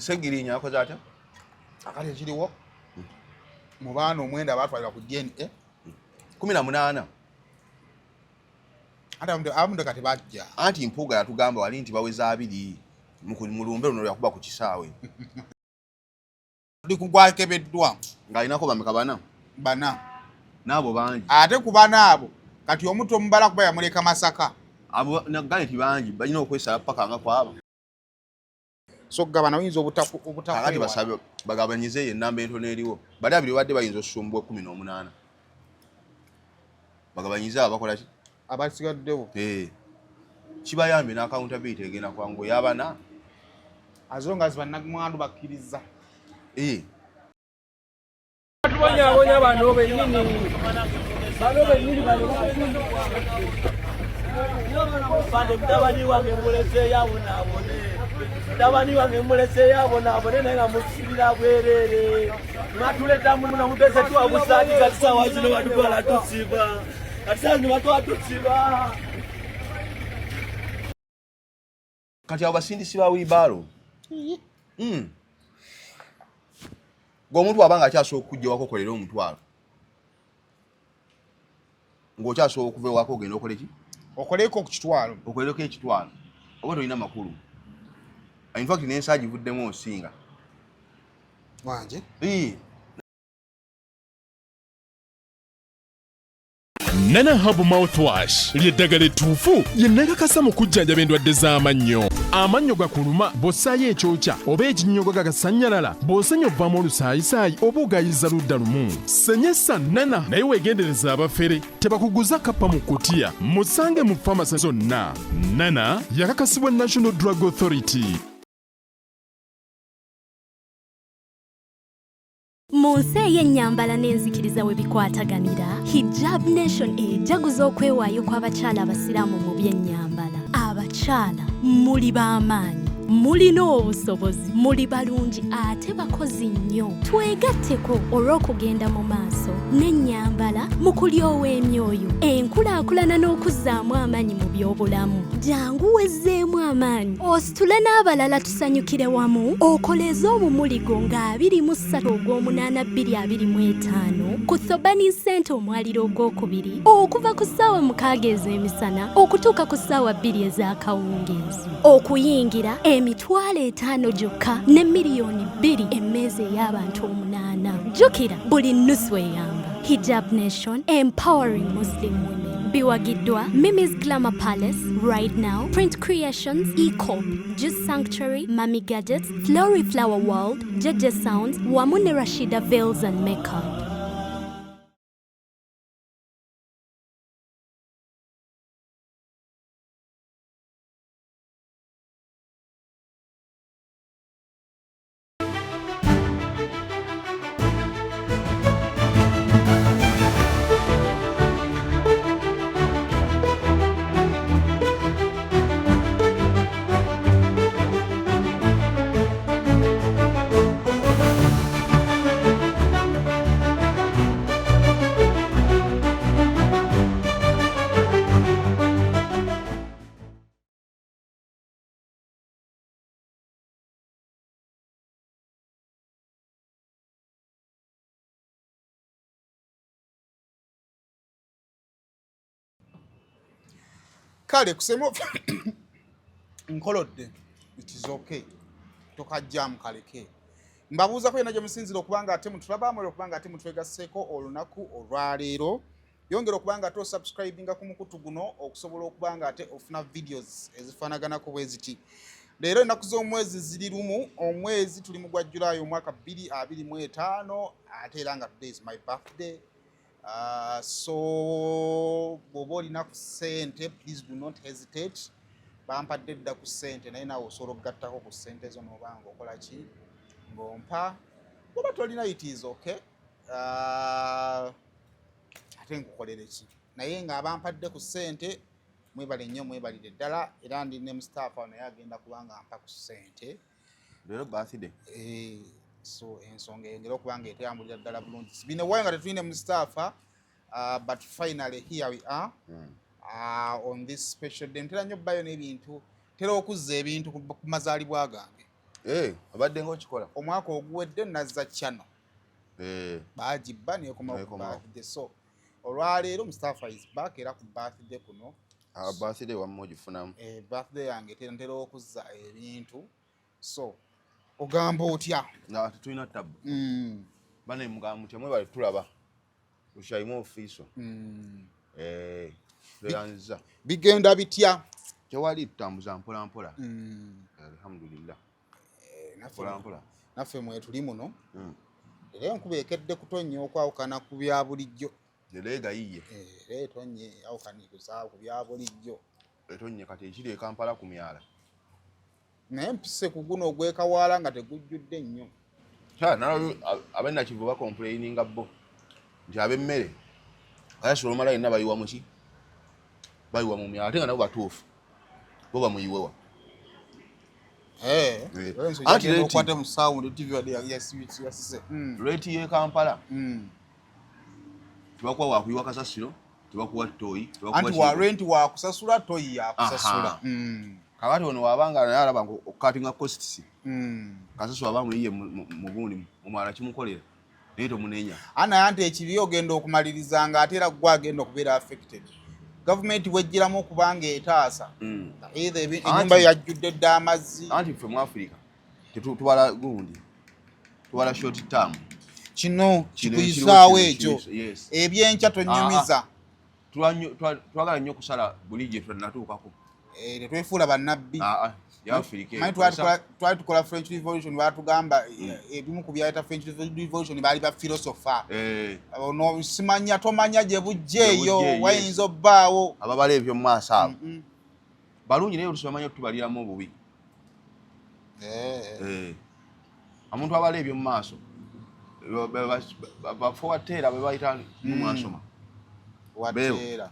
Segiriinya akoze atya? Akali ekiriwo mu baana omwenda abatwalira ku DNA 18. Abamu kati bajja. Anti Mpuuga yatugamba wali nti baweza 2 mu lumbe luno lyakuba ku kisaawe. Kugwakebeddwa ng'alinako bameka bana n'abo bangi ate ku bana abo kati omuntu omubala kuba yamuleka Masaka abo nagale ti bangi balina okwesala paka nga kwabo so gabana oyinza obutakwati basabe bagabanyize enamba entono eriwo bali abiri wadde bayinza osumbwa 18 bagabanyize abakola ki abasigaddewo kibayambe n'accountability egenda kwangu yabana azonga zibannamwandu bakkiriza Tubonyabonya bano bennyini mutabani wange mulese yabonaabone naye nga musibira bwerere mwatuleta muno mutese twabusaaniza kisaawa kino batutwala tusiba kati sange batwala tusiba kati abo basindisi ba wiibaalo ng'omuntu wabanga akyasobola okujja wako okolera omutwalo ng'okyasobola okuva ewaka ogenda okole ki okoleeko ku kitwalo okolereko ekitwalo oba tolina makulu in fact n'ensi agivuddemu osinga wanje Nana Hub Mouthwash ly'eddagala ettuufu lye nnakakasa mu kujjanjaba endwadde z'amannyo. Amannyo gakuluma bw'ossaayo ekyokya oba ekinnyogo gagasannyalala bw'osenya ovaamu olusaayisaayi oba ogayiza ludda lumu. Senyesa Nana naye weegendereza abafere tebakuguza kappa mu kkutiya. Musange mu famasi zonna. Nana yakakasibwa National Drug Authority. Mu nsi ey'ennyambala n'enzikiriza we bikwataganira, Hijab Nation ejaguza okwewaayo kw'abakyala abasiraamu mu by'ennyambala. Abakyala muli b'amaanyi, mulina obusobozi, muli balungi ate bakozi nnyo. Twegatteko olw'okugenda mu maaso n'ennyambala mu kulyowa emyoyo, enkulaakulana n'okuzzaamu amaanyi mu by'obulamu. Jangu wezzeemu amaanyi ositule n'abalala tusanyukire wamu okoleze omumuligo nga 23 ogw'omunaana 2025 ku Thobani Center omwaliro ogwokubiri okuva ku ssaawa 6 ez'emisana okutuuka ku ssaawa 2 ez'akawungeezi. Okuyingira emitwalo 5 gyokka ne miliyoni 2 emmeeza ey'abantu 8. Jjukira buli nnusu eyamba. Hijab Nation, empowering Muslim women. Biwagiddwa Mimi's Glamour Palace, Right Now, Print Creations, E-Corp, Juice Sanctuary, Mami Gadgets, Flory Flower World, Jeje Sounds, Wamune Rashida Veils and Makeup. Kale kusemo nkolodde it is okay tokajjamu kaleke mbabuuza ko yenajja musinziro okubanga ate mutulabamu okubanga ate mutwegasseeko olunaku olwaleero yongera okubanga ate osubscribinga ku mukutu guno okusobola okubanga ate ofuna videos ezifaanaganako bwe ziti. Leero ennaku z'omwezi ziri lumu, omwezi tuli mu gwa July omwaka 2025 ate era nga today is my birthday. So bw'oba olina ku ssente please do not hesitate. Bampadde dda ku ssente naye naawe osobola okugattako ku ssente zo n'obanga okola ki ng'ompa oba tolina it is okay. Ate nkukolere ki naye ng'abampadde ku ssente mwebale nnyo mwebalire ddala era ndi ne Musitafah naye agenda kubanga ampa ku ssente leero birthday. So ensonga engera okubanga etambulira ddala bulungi. Bino wayo nga tetulina Musitafah but finally here we are on this special day. Ntera nnyo bbayo n'ebintu tera okuzza ebintu ku mazaalibwa gange. abadde ng'okikola. Omwaka oguwedde nazza channel. Baagibba neekoma ku birthday. So olwaleero Musitafah is back era ku birthday kuno. Birthday wammwe ogifunamu. Birthday yange ntera okuzza ebintu. So ogamba otya? Tetulina ttabu. Bane mugamba mutya mwebale tulaba. Ushayimu ofiiso. Tweyanziza. Bigenda bitya? Tewali tutambuza mpola mpola. Alhamdulillah. Naffe mwe tuli muno. Era enkuba ekedde kutonnya okwawukana ku bya bulijjo. Leega yiye. Etonye awukaniikusa ku bya bulijjo. Etonye kati ekiri e Kampala ku myala. Naye mpise ku guno ogwekawaala nga tegujjudde nnyo. Abennakivu bakomplaininga bo nti ab'emmere ayasobola omala yenna bayiwa muki bayiwa mu myala ate nga nabo batuufu bo bamuyiwewa. Okwate mu sound TV yasise. Rate ye Kampala tebakuwa wakuyiwa kasasiro tebakuwa ttooyi anti wa rent wa kusasula toyi ya kusasula. Kakati ono wabanga naye alaba okukatinga costs kasasiro aba muyiye mu gundi mumala kimukolera naye tomunenya. Anti ekibi ogenda okumaliriza nga ate era gwe agenda okubeera affected. Gavumenti wejjiramu okubanga etaasa. Ennyumba yajjudde dda amazzi. Anti ffe mu Africa tubala gundi tubala short term. Kino kikuyisaawo ekyo. Ebyenkya tonnyumiza. Twagala nnyo okusala buli gye tunatuukako. Tetwefuula bannabbi. Twali tukola French Revolution batugamba ebimu ku byayita French Revolution baali ba philosopher. Simanya tomanya gye bujjeeyo wayinza obbaawo. Ababala ebyo mu maaso abo. Balungi naye olusobola manyi okutubaliramu obubi. Omuntu abala ebyo mu maaso bafowateera be bayita mu mwasoma. Wateera.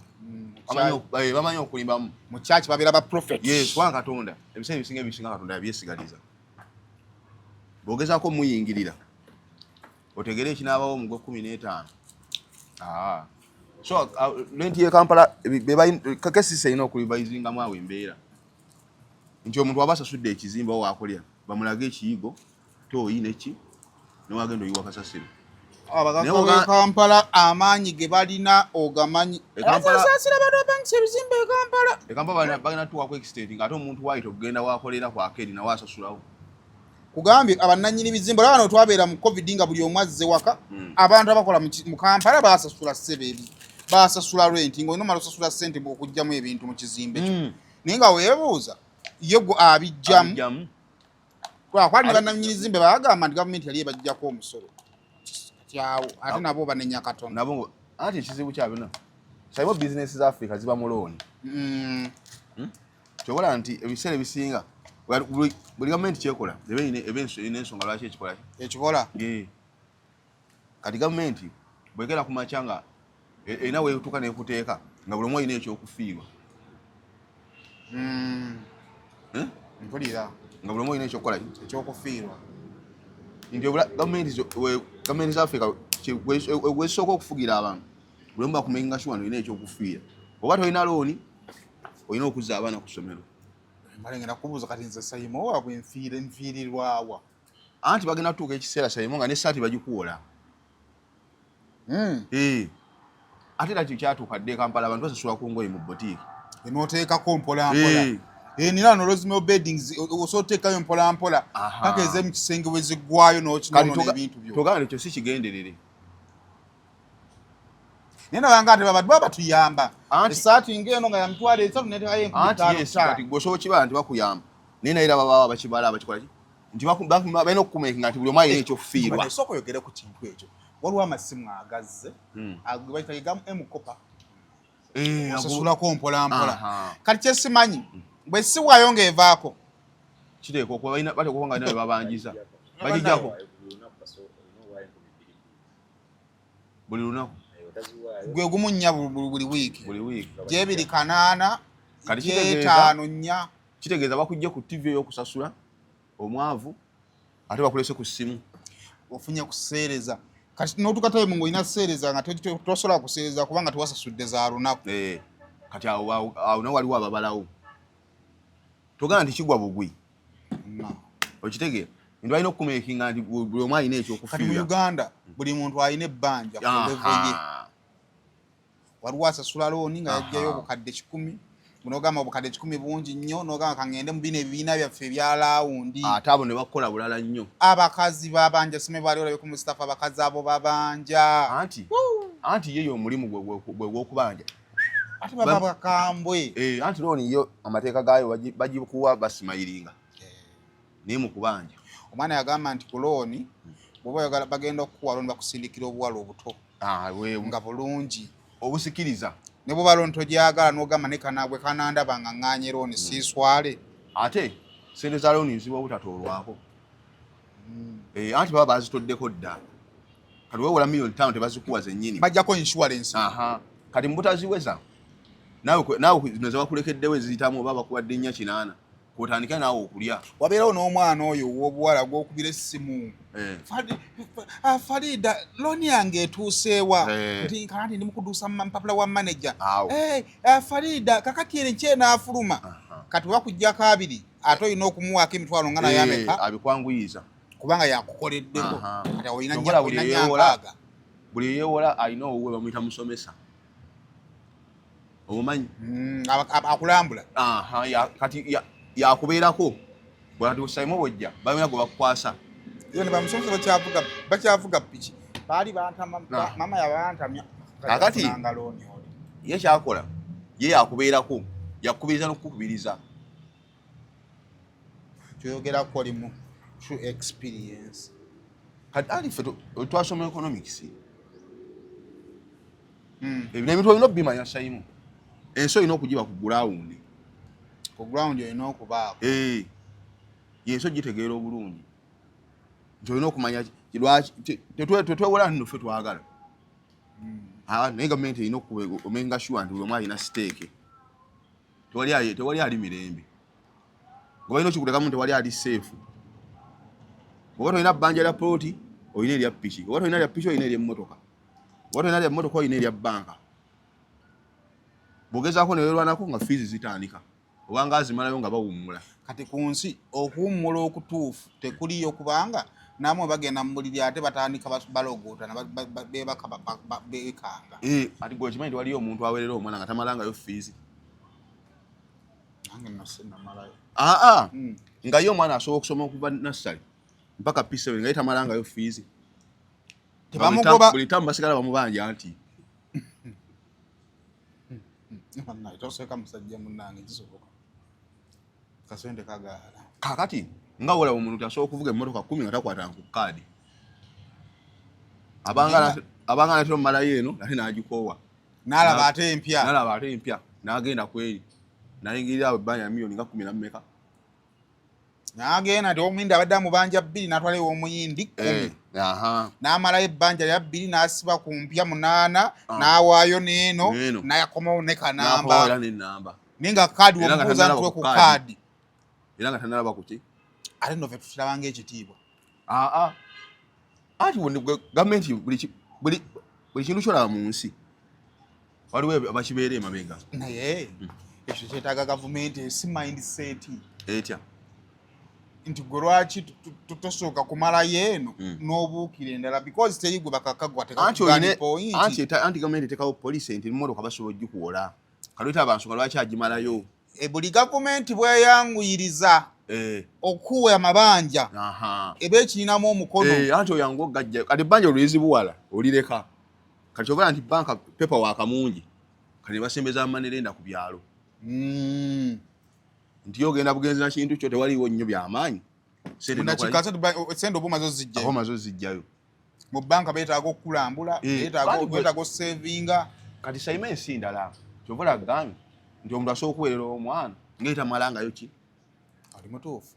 Bamanyi okulimbamu. Mu church babeera ba prophet. Yes, wa Katonda. Ebiseera ebisinga Katonda yabyesigaliza. Bw'ogezaako muyingirira otegere ekinaabawo mu 15. So lenti ye Kampala kakesisa ina okulivayizingamu awo embeera nti omuntu wabasasudde ekizimba wo wakolya bamulaga ekiyigo tooyi neki newagenda oyiwa kasasiro. Abakazi Kampala amaanyi ge balina ogamanyi. Asasira bantu abangisa ebizimbe e Kampala. Kampala bagenda tuwako extent nga ate omuntu waayita okugenda wakolera ku akedi nawe asasulawo. Kugambye abannannyini bizimbe olaba twabeera mu COVID nga buli omu azze waka. Abantu abakola mu Kampala baasasula sebebi. Baasasula rent ng'olina omala osasula ssente okugyamu ebintu mu kizimbe kyo. Naye nga weebuuza ye gwe abijjamu. Kwali bannannyini bizimbe bagamba nti gavumenti yali ebaggyako omusolo. Ate nabo banenya katono. Nabo ate ekizibu kyabyo. Sayimu business za Africa ziba mu looni. Kyobola nti ebiseera ebisinga buli gavumenti kyekola n'ensonga lwaki ekikola. Ekikola? Kati gavumenti bwegera ku makya nga erina weetuuka n'ekuteeka nga buli omu alina ekyokufiirwa. Mpulira. Nga buli omu alina ekyokukola ekyokufiirwa. Nti gavumenti za Africa wesooka okufugira abantu buli omu bakumenga shuwa olina ekyokufiira. Oba tolina looni olina okuzza abaana ku ssomero. Ngenda kubuuza kati nze Sayimu waabwe nfiirirwawa. Anti bagenda tutuuka ekiseera Sayimu nga n'essaati bagikuwola. Ate era kyatuuka dde Kampala abantu basasula ku ngoye mu botiiki. N'oteekako mpola mpola. Nina no rosemary beddings osoteekayo mpola mpola. Paka eze mu kisenge we ziggwayo n'okinoona ebintu byo. Togamba ekyo si kigenderere. Nina banga ate babadde batuyamba. Essaati ng'eno nga ya mitwalo 3 n'etekayo enkumi 5. Kati gwosobola okibala nti bakuyamba. Naye naye era baba bakibala bakikola ki? Nti balina okukumenga nti buli omu alina ekyokufiirwa. Sooka oyogere ku kintu ekyo. Waliwo amasimu agazze bayita gamu emukopa osasulako mpola mpola. Kati kyesimanyi bwe siwaayo ng'evaako kiteeka okuba bateekwa nga nawe babanjiza bagijjako buli lunaku gwe gumu nnya buli wiiki gyebiri 8 kati gy'etaano nnya. kitegeeza bakujja ku TV ey'okusasula omwavu ate bakulese ku ssimu ofunye kuseereza. Kati n'otukatayo mu ng'olina seereza nga tosobola kuseereza kubanga tewasasudde za lunaku. Kati awo nawe waliwo ababalawo. Togamba nti kigwa bugwi. Okitegeera ndio alina okumekinga nti buli omu alina ekyokufiira. Kati mu Uganda buli muntu alina ebbanja ku level ye. Waliwo asasula looni nga yajjayo obukadde 10 munogamba obukadde 10 bungi nnyo nogamba kangende mu bino ebibiina byaffe ebya laawundi. Ate abo ne bakola bulala nnyo. Abakazi babanja sime bali olabe ku Musitafah abakazi abo babanja. Anti yeyo omulimu gwe gw'okubanja. Ate baba bakambwe. Anti looni yo amateeka gaayo bagikuwa basimayiringa. Naye mu kubanja. Omwana yagamba nti ku looni bw'oba oyagala bagenda okukuwa looni bakusindikira obuwala obuto. Nga bulungi. Obusikiriza. Ne bw'oba looni togyagala n'ogamba ne kanaabwe kanandaba nga ŋŋaanye looni siiswale. Ate sente za looni nzibu obutatoolwako. Anti baba bazitoddeko dda. Kati weewola miliyoni 5 tebazikuwa zennyini. Bajjako insurance. Kati mu butaziweza naawe zino ze bakulekeddewo eziyitamu oba bakuwadde nnya 8 kwotandika naawe okulya. Wabeerawo n'omwana oyo w'obuwala gw'okubira essimu. Farida looni yange etuuseewa. Nti kanti ndi mu kuduusa mpapula wa manager. Farida kakati ere nkyenaafuluma. Kati bakuggyako 2 ate olina okumuwaako emitwalo nga naye ameka. Abikwanguyiza. Kubanga yakukoleddeko. Kati olina nyankaaga. Buli yeewola alina owuwe bamuyita musomesa. Omumanyi? Akulambula. Kati yakubeerako. Bwati osayimo bojja balina gwe bakukwasa. Iyo ne bamusomesa bakyavuga piki. Baali bantama mama yabantamya. Kakati ye kyakola ye yakubeerako yakubiriza n'okukubiriza. Kyogerako oli mu true experience. Kati ali ffe twasoma economics. Ebintu olina okubimanya sayimu. Ensi olina okugiba ku ground. Ku ground olina okubaako. Yensi ogitegeera obulungi. Nti olina okumanya lwaki tetwewola nti ffe twagala. Naye gavumenti erina omenga sure nti buli omu alina siteeke. Tewali ali mirembe. Nga balina okikuteekamu tewali ali seefu. Bw'oba tolina bbanja lya plooti olina erya piki. Bw'oba tolina erya piki olina ery'emmotoka. Bw'oba tolina erya mmotoka olina erya bbanka. Bw'ogezaako ne weerwanako nga fees zitandika. Obanga azimalayo nga bawummula. Kati ku nsi okuwummula okutuufu tekuliyo kubanga namwe bagenda mu buliri ate batandika balogootana beekanga. Ati gwe okimanyi tewaliyo omuntu aweerera omwana nga tamalangayo fees. Nange namalayo. Nga ye omwana asobola okusoma okuva nassale mpaka P7 nga ye tamalangayo fees. Buli tamu basigala bamubanja anti. Toseka musajja munnange kisoboka. Kasente kagaala. Kakati nga wola omuntu asobola okuvuga emmotoka 10 nga takwatanga ku kaadi. Abanga natero malayo eno ate n'agikoowa. N'alaba ate empya. N'agenda kweri. Nayingirira ebbanja miliyoni nga 10 na mmeka. N'agenda nti omuyindi abadde amubanja 2 n'atwalayo omuyindi 10. N'amalayo ebbanja lya 2 n'asiba ku mpya 8 n'awaayo n'eno n'ayakomawo ne kanamba. Ninga kaadi omubuuza ntwe ku kaadi. Era nga tanalaba ku ki? Ate nno ffe tukirabanga ekitiibwa. Ati gavumenti buli kintu kyolaba mu nsi waliwo abakibeera emabega. Naye ekyo kyetaaga gavumenti esi mindset. Etya? Nti gwe lwaki tosooka kumalayo eno n'obuukira endala because teyigwe bakakagwa tekakugani point. Anti gavumenti etekawo poliisi nti emmotoka basobola ogikuwola. Kalwita abansonga lwaki agimalayo. Buli gavumenti bweyanguyiriza okuwa amabanja eba ekirinamu omukono. Anti oyangu ogajja kati ebbanja olwezibuwala olireka. Kati okola nti banka pepa wakamungi kati basembeza amanerenda ku byalo. Nti yogenda bugenzi na kintu kyo tewaliwo nnyo byamaanyi. Sente obumazo zijjayo. Obumazo zijjayo. Mu banka beetaaga okukulambula, beetaaga savinga. Kati sayima ensi ndala. Kyovola gambye nti omuntu asobola okuweerera omwana ngaeta malangayo ki? Ali mutuufu.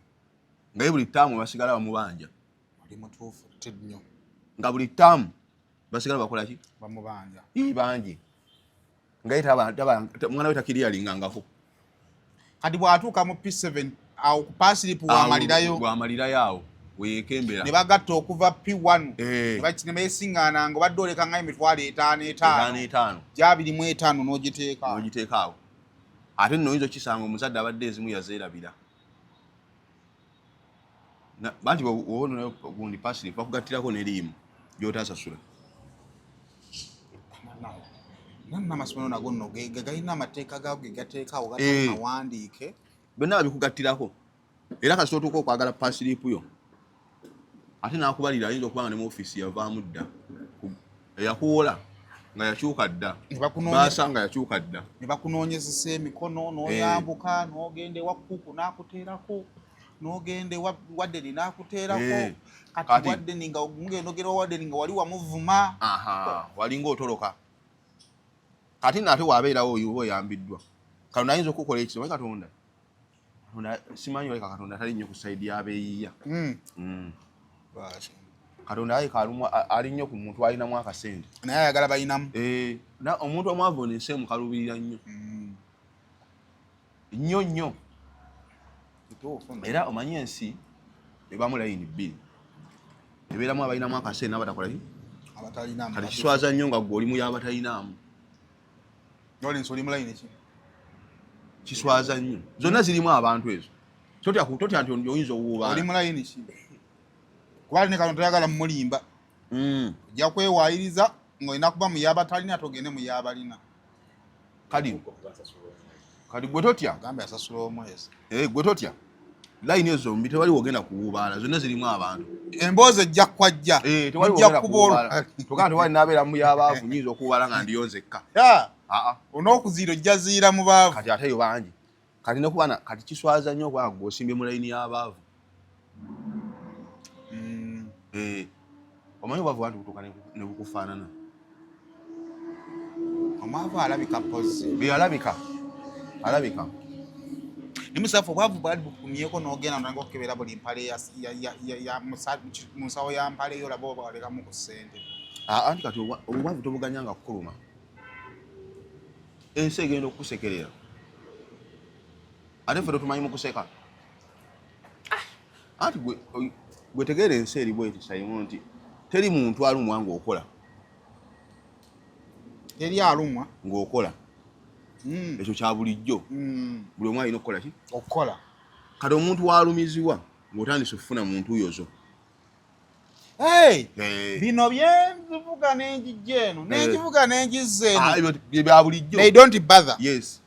Nga buli ttaamu basigala bamubanja. Ali mutuufu nnyo. Nga buli ttaamu basigala bakola ki? Bamubanja. Bangi. Ngaeta omwana we takiriyalingangako. Kati bw'atuuka mu P7 awo ku paasiripu wamalirayo awo weekembera. Ne bagatta okuva P1 ne beesiŋŋaana nga obadde oleka nga emitwalo 5 gy'abirimu 5 n'ogiteeka awo. Ate nno oyinza okisanga omuzadde abadde ezimu yazeerabira. banti wono gundi pasiri bakugattirako nerimu gyotasasula nanna amasomero nago nno galina amateeka gago ge gateekawo gatamawandiike bonna babikugattirako era kasootuka okwagala pasiripu yo ate nakubalira ayinza okuba nga ne mu ofiisi yavaamu dda eyakuwola nga yakyuka dda basanga yakyuka dda ne bakunoonyezesa emikono n'oyambuka n'ogenda ewa kuku n'akuteerako n'ogenda waddeni n'akuteerako kati waddeni nga mugenda ogera waddeni nga wali wamuvuma walinga otoloka kati naate wabeerawo oba oyambiddwa katonda ayinza okukola ekiro naye katonda simanyi oleka katonda tali nnyo ku saidi yabeeyiya katonda ayika ali nnyo ku muntu alinamu akasente naye ayagala balinamu omuntu omwavu nensi emukalubirira nnyo nnyo nnyo era omanyi ensi ebamu layini bbiri ebeeramu abalinamu akasente n'abatakolaki kati kiswaza nnyo nga gwe oli mu y'abatalinamu kiswaza nnyo zonna zirimu abantu ezo totya nti oyinza owuubaala oli mu layini ki kuba ne katonda toyagala mumulimba ojja kwewaayiriza ng'olina kuba mu y'abatalina togende mu y'abalina kadi gwe totya gambe asasula omwezi gwe totya layini ezo mbi tewali wogenda kuwuubaala zonna zirimu abantu emboozi ejja kwajja ojja kuba togamba tewali nabeera mu y'abaavu nyinza okuwuubaala nga ndiyonzekka onookuziira ojja ziira mu baavu kati ate yo bangi kati nokubana kati kiswaza nnyo okubanga gw'osimbye mu layini y'abaavu omanyi obwavu bantu butuuka ne bukufaanana omwavu alabika pozi alabika Musitafah obwavu bwali bukumyeko n'ogenda nanga okukebera buli mpale mu nsawo ya mpale yo olaba oba walekamu ku ssente anti kati obwavu tobuganyanga kukuluma ensi egenda okukusekerera ate ffe totumanyi mu kuseka anti gwe tegeera ensi eri bweti sayimu nti teri muntu alumwa ng'okola teri alumwa ng'okola ekyo kya bulijjo buli omu alina okukola ki okukola kati omuntu walumizibwa ng'otandise okufuna muntu yozo bino byenzivuga n'enjijja eno n'enjivuga n'enjizza eno bya bulijjo they don't bother yes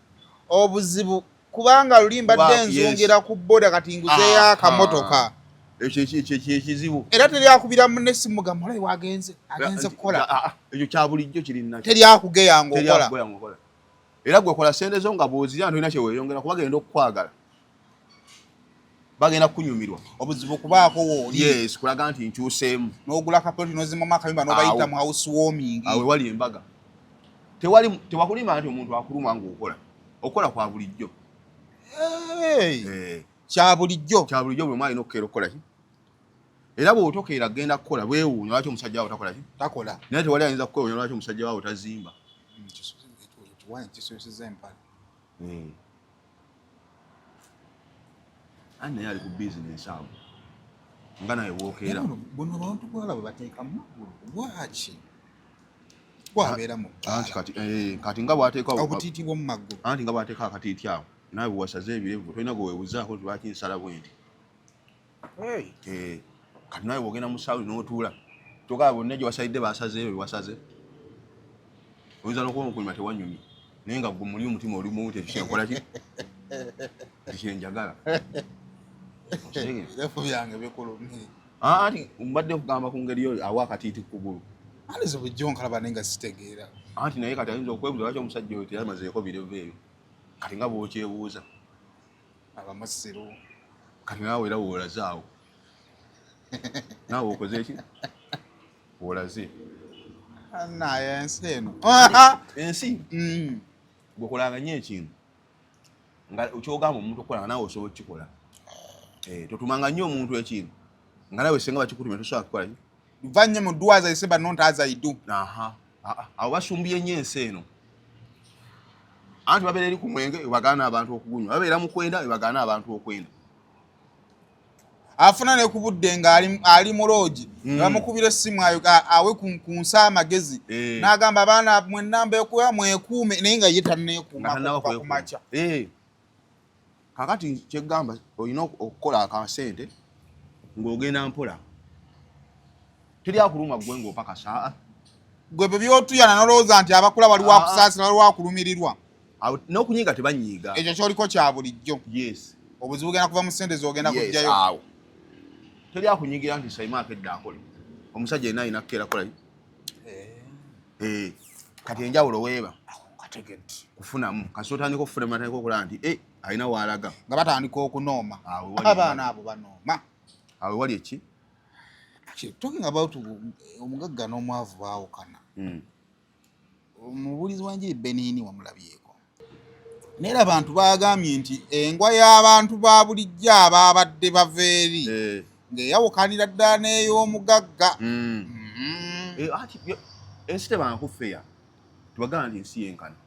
obuzibu kubanga luli mbadde nzongera ku boda kati nguzeeyo akamotoka ekyo ekizibu era teri akubira munesimu gamulayi wagenze agenze kukola ekyo kya bulijjo kiri nakyo teri akugeya ng'okola era gwe kola sente zo nga bw'ozirya ntolina kyeweeyongera kuba bagenda okukwagala bagenda kukunyumirwa obuzibu kubaako wooli yes kulaga nti nkyuseemu n'ogula kapoloti n'ozimamu akayumba n'obayita mu house warming awe wali embaga tewakulima nti omuntu akuluma ng'okola okola kwa bulijjo kya bulijjo buli omu alina okukeera okukola ki era bw'otokeera agenda kukola bwewuunya lwaki omusajja wawo takola ki takola naye tewali ayinza kukwewuunya lwaki omusajja wawo tazimba ani naye ali ku bizinesi awo nga naye wookeera buno abantu bwala bwe bateeka muggulu lwaki bwabeera mu kati nga bwateeka obutiiti bw'omu maggulu anti nga bwateeka akatiiti awo naawe bwewasaze ebirevu tolina gwe weebuzaako nti lwaki nsala bwe nti kati naawe bwogenda mu saawe n'otuula togaba bonna gye wasalidde basazeeyo bewasaze oyinza n'okuba omukulima tewanyumye naye nga gwe muli omutima olimu tekikyenkola ki tikyenjagala ebirevu byange bikulumye anti mbadde kugamba ku ngeri yo awa akatiiti kugulu alize bujjo nkalaba naye nga sitegeera anti naye kati ayinza okwebuuza lwaki omusajja oyo teyamazeeko birevu ebyo kati nga bwokyebuuza abamusiru kati naawe era woolaze awo naawe okoze eki woolaze naye ensi eno ensi gwekolanga nnyo ekintu nga kyogamba omuntu okukola nga naawe osobola okukikola totumanga nnyo omuntu ekintu nga nawe senga bakikutumya tosobola kukola ki luvannyuma ddwaza ise banno ntazaidu awo basumbye nnyo ensi eno anti babeera eri ku mwenge webagaana abantu okugunywa babeera mu kwenda webagaana abantu okwenda afuna ne ku budde nga ali mu loogi bamukubira essimu awe ku nsi amagezi n'agamba abaana mwenna mbeekuya mwekuume naye nga ye tanneekuuma ku makya kakati kyegamba olina okukola akasente ng'ogenda mpola teri akuluma gwe ng'opakasa gwe bwe byotuyana nolowooza nti abakula wali wakusaasira wali wakulumirirwa n'okunyiiga tebanyiiga ekyo kyoliko kya bulijjo yes obuzibu bugenda kuva mu ssente z'ogenda kujjayo teri akunyiigira nti saimaako edda akole omusajja yenna alina kukeera kolayo kati enjawulo weeba kufunamu kasi otandika okufunamu atandika okulaba nti alina waalaga nga batandika okunooma abaana abo banooma awe wali eki talking about omugagga n'omwavu baawukana omubuulizi wanjiri Benini wamulabyeko naye abantu bagambye nti engwa y'abantu ba bulijjo abaabadde bava eri ng'eyawukanira ddala n'ey'omugagga ensi tebankufeya tubagamba nti ensi yenkana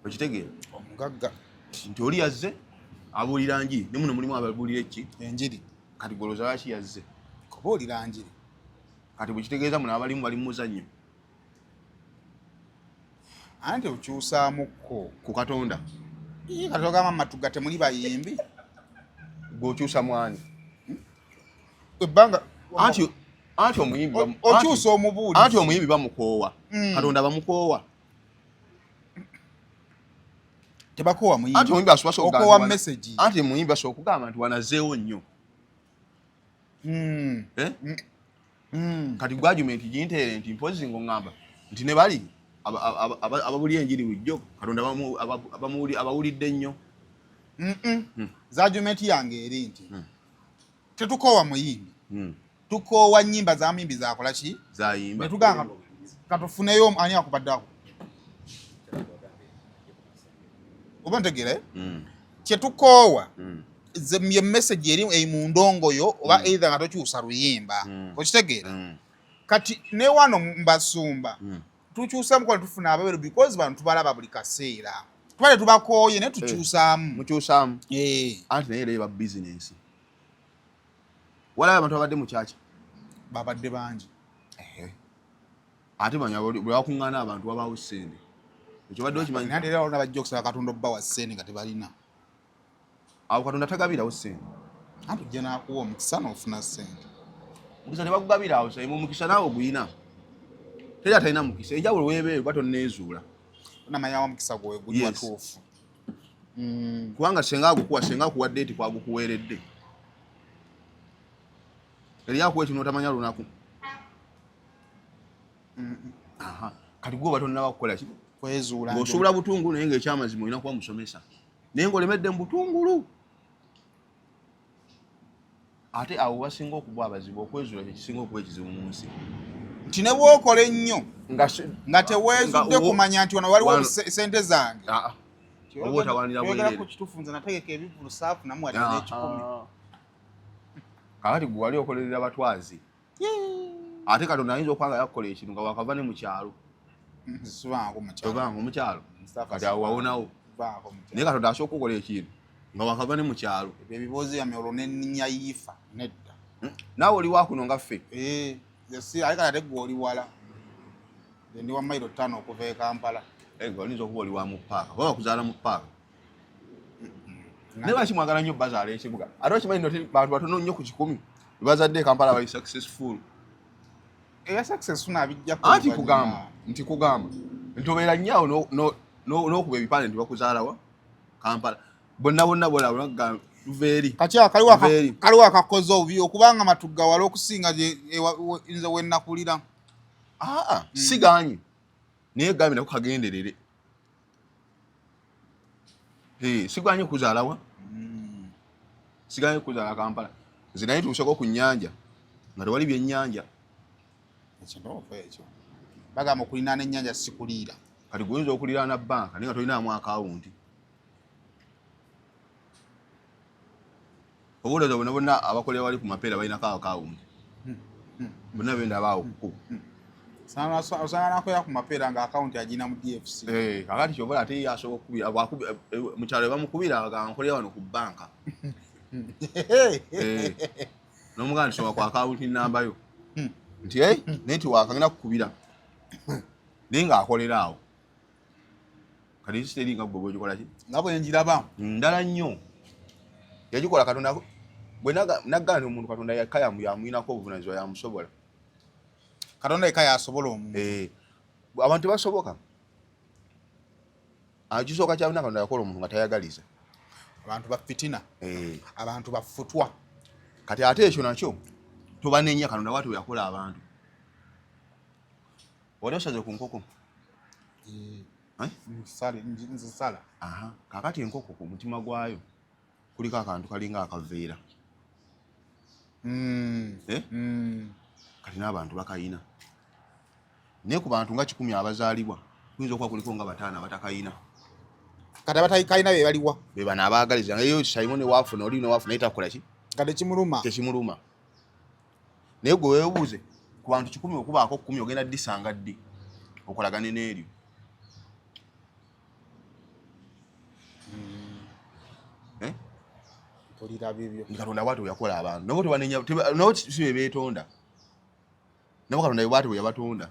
okitegeera omugagga nti oli yazze abuulira njiri ne muno mulimu ababuulira eki enjiri kati goloza lwaki yazze kubuulira njiri kati bwekitegeeza muno abalimu bali mu muzannyo anti okyusaamukko ku katonda kati ogamba matuga temuli bayimbi gweokyusa mwani ebbanga anti omuyimbi okyusa omubuulizi anti omuyimbi bamukoowa katonda bamukoowa tebakoowa muyimbi anti omuyimbi asubasa okoowa message anti omuyimbi asobola okugamba nti wanazeewo nnyo kati gwe argument ginteere nti mpozi ng'oŋŋamba nti ne bali ababuli enjiri bulijjo katonda abawulidde nnyo za argument yange eri nti tetukoowa muyimbi tukoowa nnyimba za muyimbi zakola ki zayimba netugamba katufuneyo ani akubaddako oba ntegere kyetukoowa ye message eri mu ndongoyo oba either nga tokyusa luyimba okitegeera kati ne wano mbasumba tukyusamu kwa tufuna ababeero because bantu tubalaba buli kaseera tubale tubakooye ne tukyusaamu mukyusaamu anti naye era eba business walaba abantu babadde mu kyaki babadde bangi ate manya bwe bakuŋŋaana abantu babaawo ssente ekyo badde okimanyi nandi era olona bajja okusaba katonda obbawa ssente nga tebalina awo katonda tagabirawo ssente anti ojja n'akuwa omukisa n'ofuna ssente mukisa tebagugabira awo saimu omukisa naawe oguyina teri atalina mukisa enjawulo weebeeru batonneezuula namanyawo omukisa gwe guli watuufu kubanga senga agukuwa senga akuwadde eti kwagukuweeredde eri akuwa ekino otamanya lunaku kati gwe batonnaba kukola ki kwezuula ng'osuubula butungulu naye ng'ekyamazima olina kuba musomesa naye ng'olemedde mu butungulu ate awo wasinga okuba abazibu okwezuula kyekisinga okuba ekizibu mu nsi nti ne bw'okola ennyo nga teweezudde kumanya nti wano waliwo sente zange oba otawanira bwerere ku kituufu nze nategeka ebivulu saafu namu wadde n'ekikumi kakati gwe wali okolerera batwazi ate katonda ayinza okwanga yakukola ekintu nga wakava ne mu kyalo obanga omukyalo kati awo wawonawo naye katonda asooka okukola ekintu nga wakava ne mu kyalo ebyo ebiboozi yamye olwo nennya yiifa nedda naawe oli wakuno nga ffe ate kati ate gwe oli wala ndi wa mayiro 5 okuva e Kampala olinza okuba oli wa mu paaka oba bakuzaala mu paaka naye lwaki mwagala nnyo bazaala ekibuga ate okimanyi nti bantu batono nnyo ku 10 bazadde e Kampala bali successful eya successful nabijjako anti kugamba nti obeera nnyawo n'okuba ebipande nti bakuzaalawa Kampala bonna bolaba luveeri kati kaliwo akakoze obubi okubanga matugga wala okusinga nze wennakulira siganye naye gambe nako kagenderere siganye kuzaalawa siganye kuzaala Kampala nze naye tuuseko ku nnyanja nga tewali byennyanja ekyo bagamba okulinaana ennyanja sikuliira kati guyinza okuliraana bbanka naye nga tolinaamu akawunti obuuleza bonna abakolera wali ku mapeera balinako akawunti bonna benda abaawo kuku osanga nakolera ku mapeera nga akawunti agina mu DFC kakati kyobola ate asobola okukubira mukyalo bamukubira nga nkolera wano ku bbanka n'omuganda ntisoma ku akawunti nnambayo nti netiwaaka ngenda kukubira naye ng'akolera awo kati isi teri nga gwe bwegikola ki nga bwe njiraba ndala nnyo yagikola Katonda bwe nagana omuntu Katonda yakaya yamuyinako obuvunaanyizibwa yamusobola Katonda ekaya asobola omuntu abantu basoboka akisooka kyabona Katonda yakola omuntu nga tayagaliza abantu bafitina abantu bafutwa kati ate ekyo nakyo tobanenya Katonda watu yakola abantu wali osaze ku nkoko nzisala kakati enkoko ku mutima gwayo kuliko akantu kalinga akaveera kati n'abantu bakayina naye ku bantu nga 10 abazaalibwa kuyinza okuba kuliko nga 5 abatakayina kati abatakayina be baliwa be bana abaagaliza eyo Simon waafuna oli waafuna itakola ki kati tekimuluma naye gwe weebuuze ku bantu 10 okubaako 10 ogenda disanga ddi okolagane n'eryo Katonda bw'atyo yakola abantu nabo tebanenya nabo si beetonda nabo Katonda bw'atyo yabatonda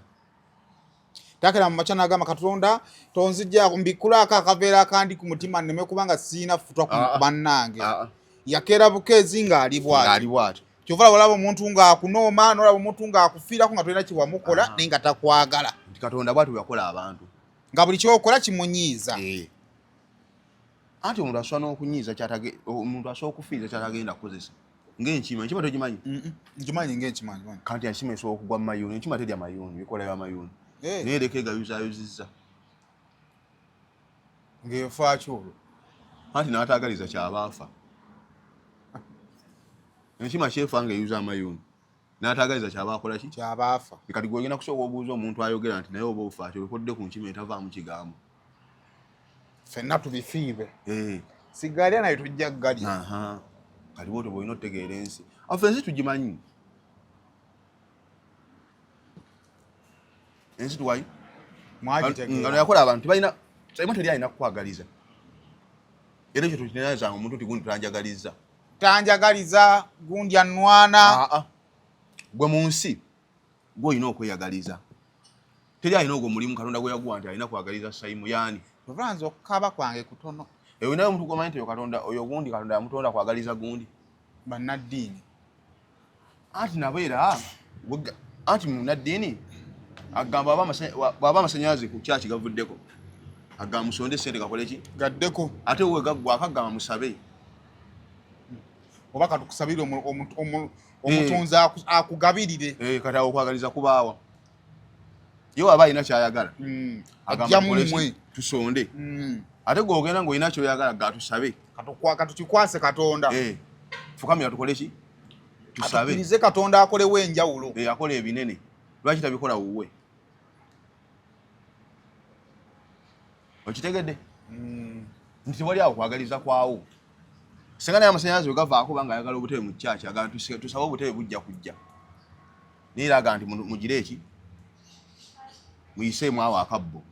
takera mu machana agamba Katonda tonzijja kumbikulaka akaveera akandi ku mutima nneme kubanga siina futwa ku bannange yakera bukezi nga ali bwatyo kyova olaba omuntu ng'akunooma n'olaba omuntu ng'akufiirako nga tolina kiwamukola naye nga takwagala Katonda bw'atyo yakola abantu nga buli kyokola kimunyiiza anti omuntu asobola n'okunyiiza omuntu asobola okufiiriza kyatagenda kukozesa ng'enkima enkima togimanyi nkimanyi ng'enkima kanti enkima esobola okugwa mu mayuuni enkima terya mayuuni bikola bya mayuuni naye ereka egayuzaayuzizza ng'efa kyolwo anti n'ataagaliza kyabaafa enkima kyefa ng'eyuza amayuuni n'ataagaliza kyabaakola ki kyabaafa kati gwe ogenda kusooka obuuza omuntu ayogera nti naye oba ofa kyolekodde ku nkima etavaamu kigambo ffenna tubifiibe sigalya naye tujja galya kati bwotyo bwolina otegeera ensi affe ensi tugimanyi ensi tuwayi ngano yakola abantu tebalina Simon teri alina kukwagaliza era ekyo tukinazanga omuntu ti gundi tanjagaliza gundi annwana gwe mu nsi gwe olina okweyagaliza teri alina ogwo mulimu Katonda gwe yaguwa nti alina kwagaliza Simon yaani ovanze okukaba kwange kutono eyo naye omuntu gwomanyi nti Katonda oyo gundi Katonda yamutonda kwagaliza gundi bannaddiini anti nabeera anti munnaddiini agamba bw'aba amasanyalaze ku kyaki gavuddeko agamba musonde sente gakole ki gaddeko ate we gaggwako agamba musabe oba katukusabire omutonzi akugabirire kati awo okwagaliza kubaawa ye waba alina kyayagala agamba tusonde ate gwogenda ng'olina kyoyagala gatusabe katukikwase Katonda fukamira tukole ki tusabe atukirize Katonda akolewo enjawulo akola ebinene lwaki tabikola wuwe okitegedde nti tewali awo kwagaliza kwawo singa naye amasanyalaze we gavaako banga ayagala obutebe mu kyaki agala tusabe obutebe bujja kujja naye eraga nti mugire eki muyiseemu awo akabbo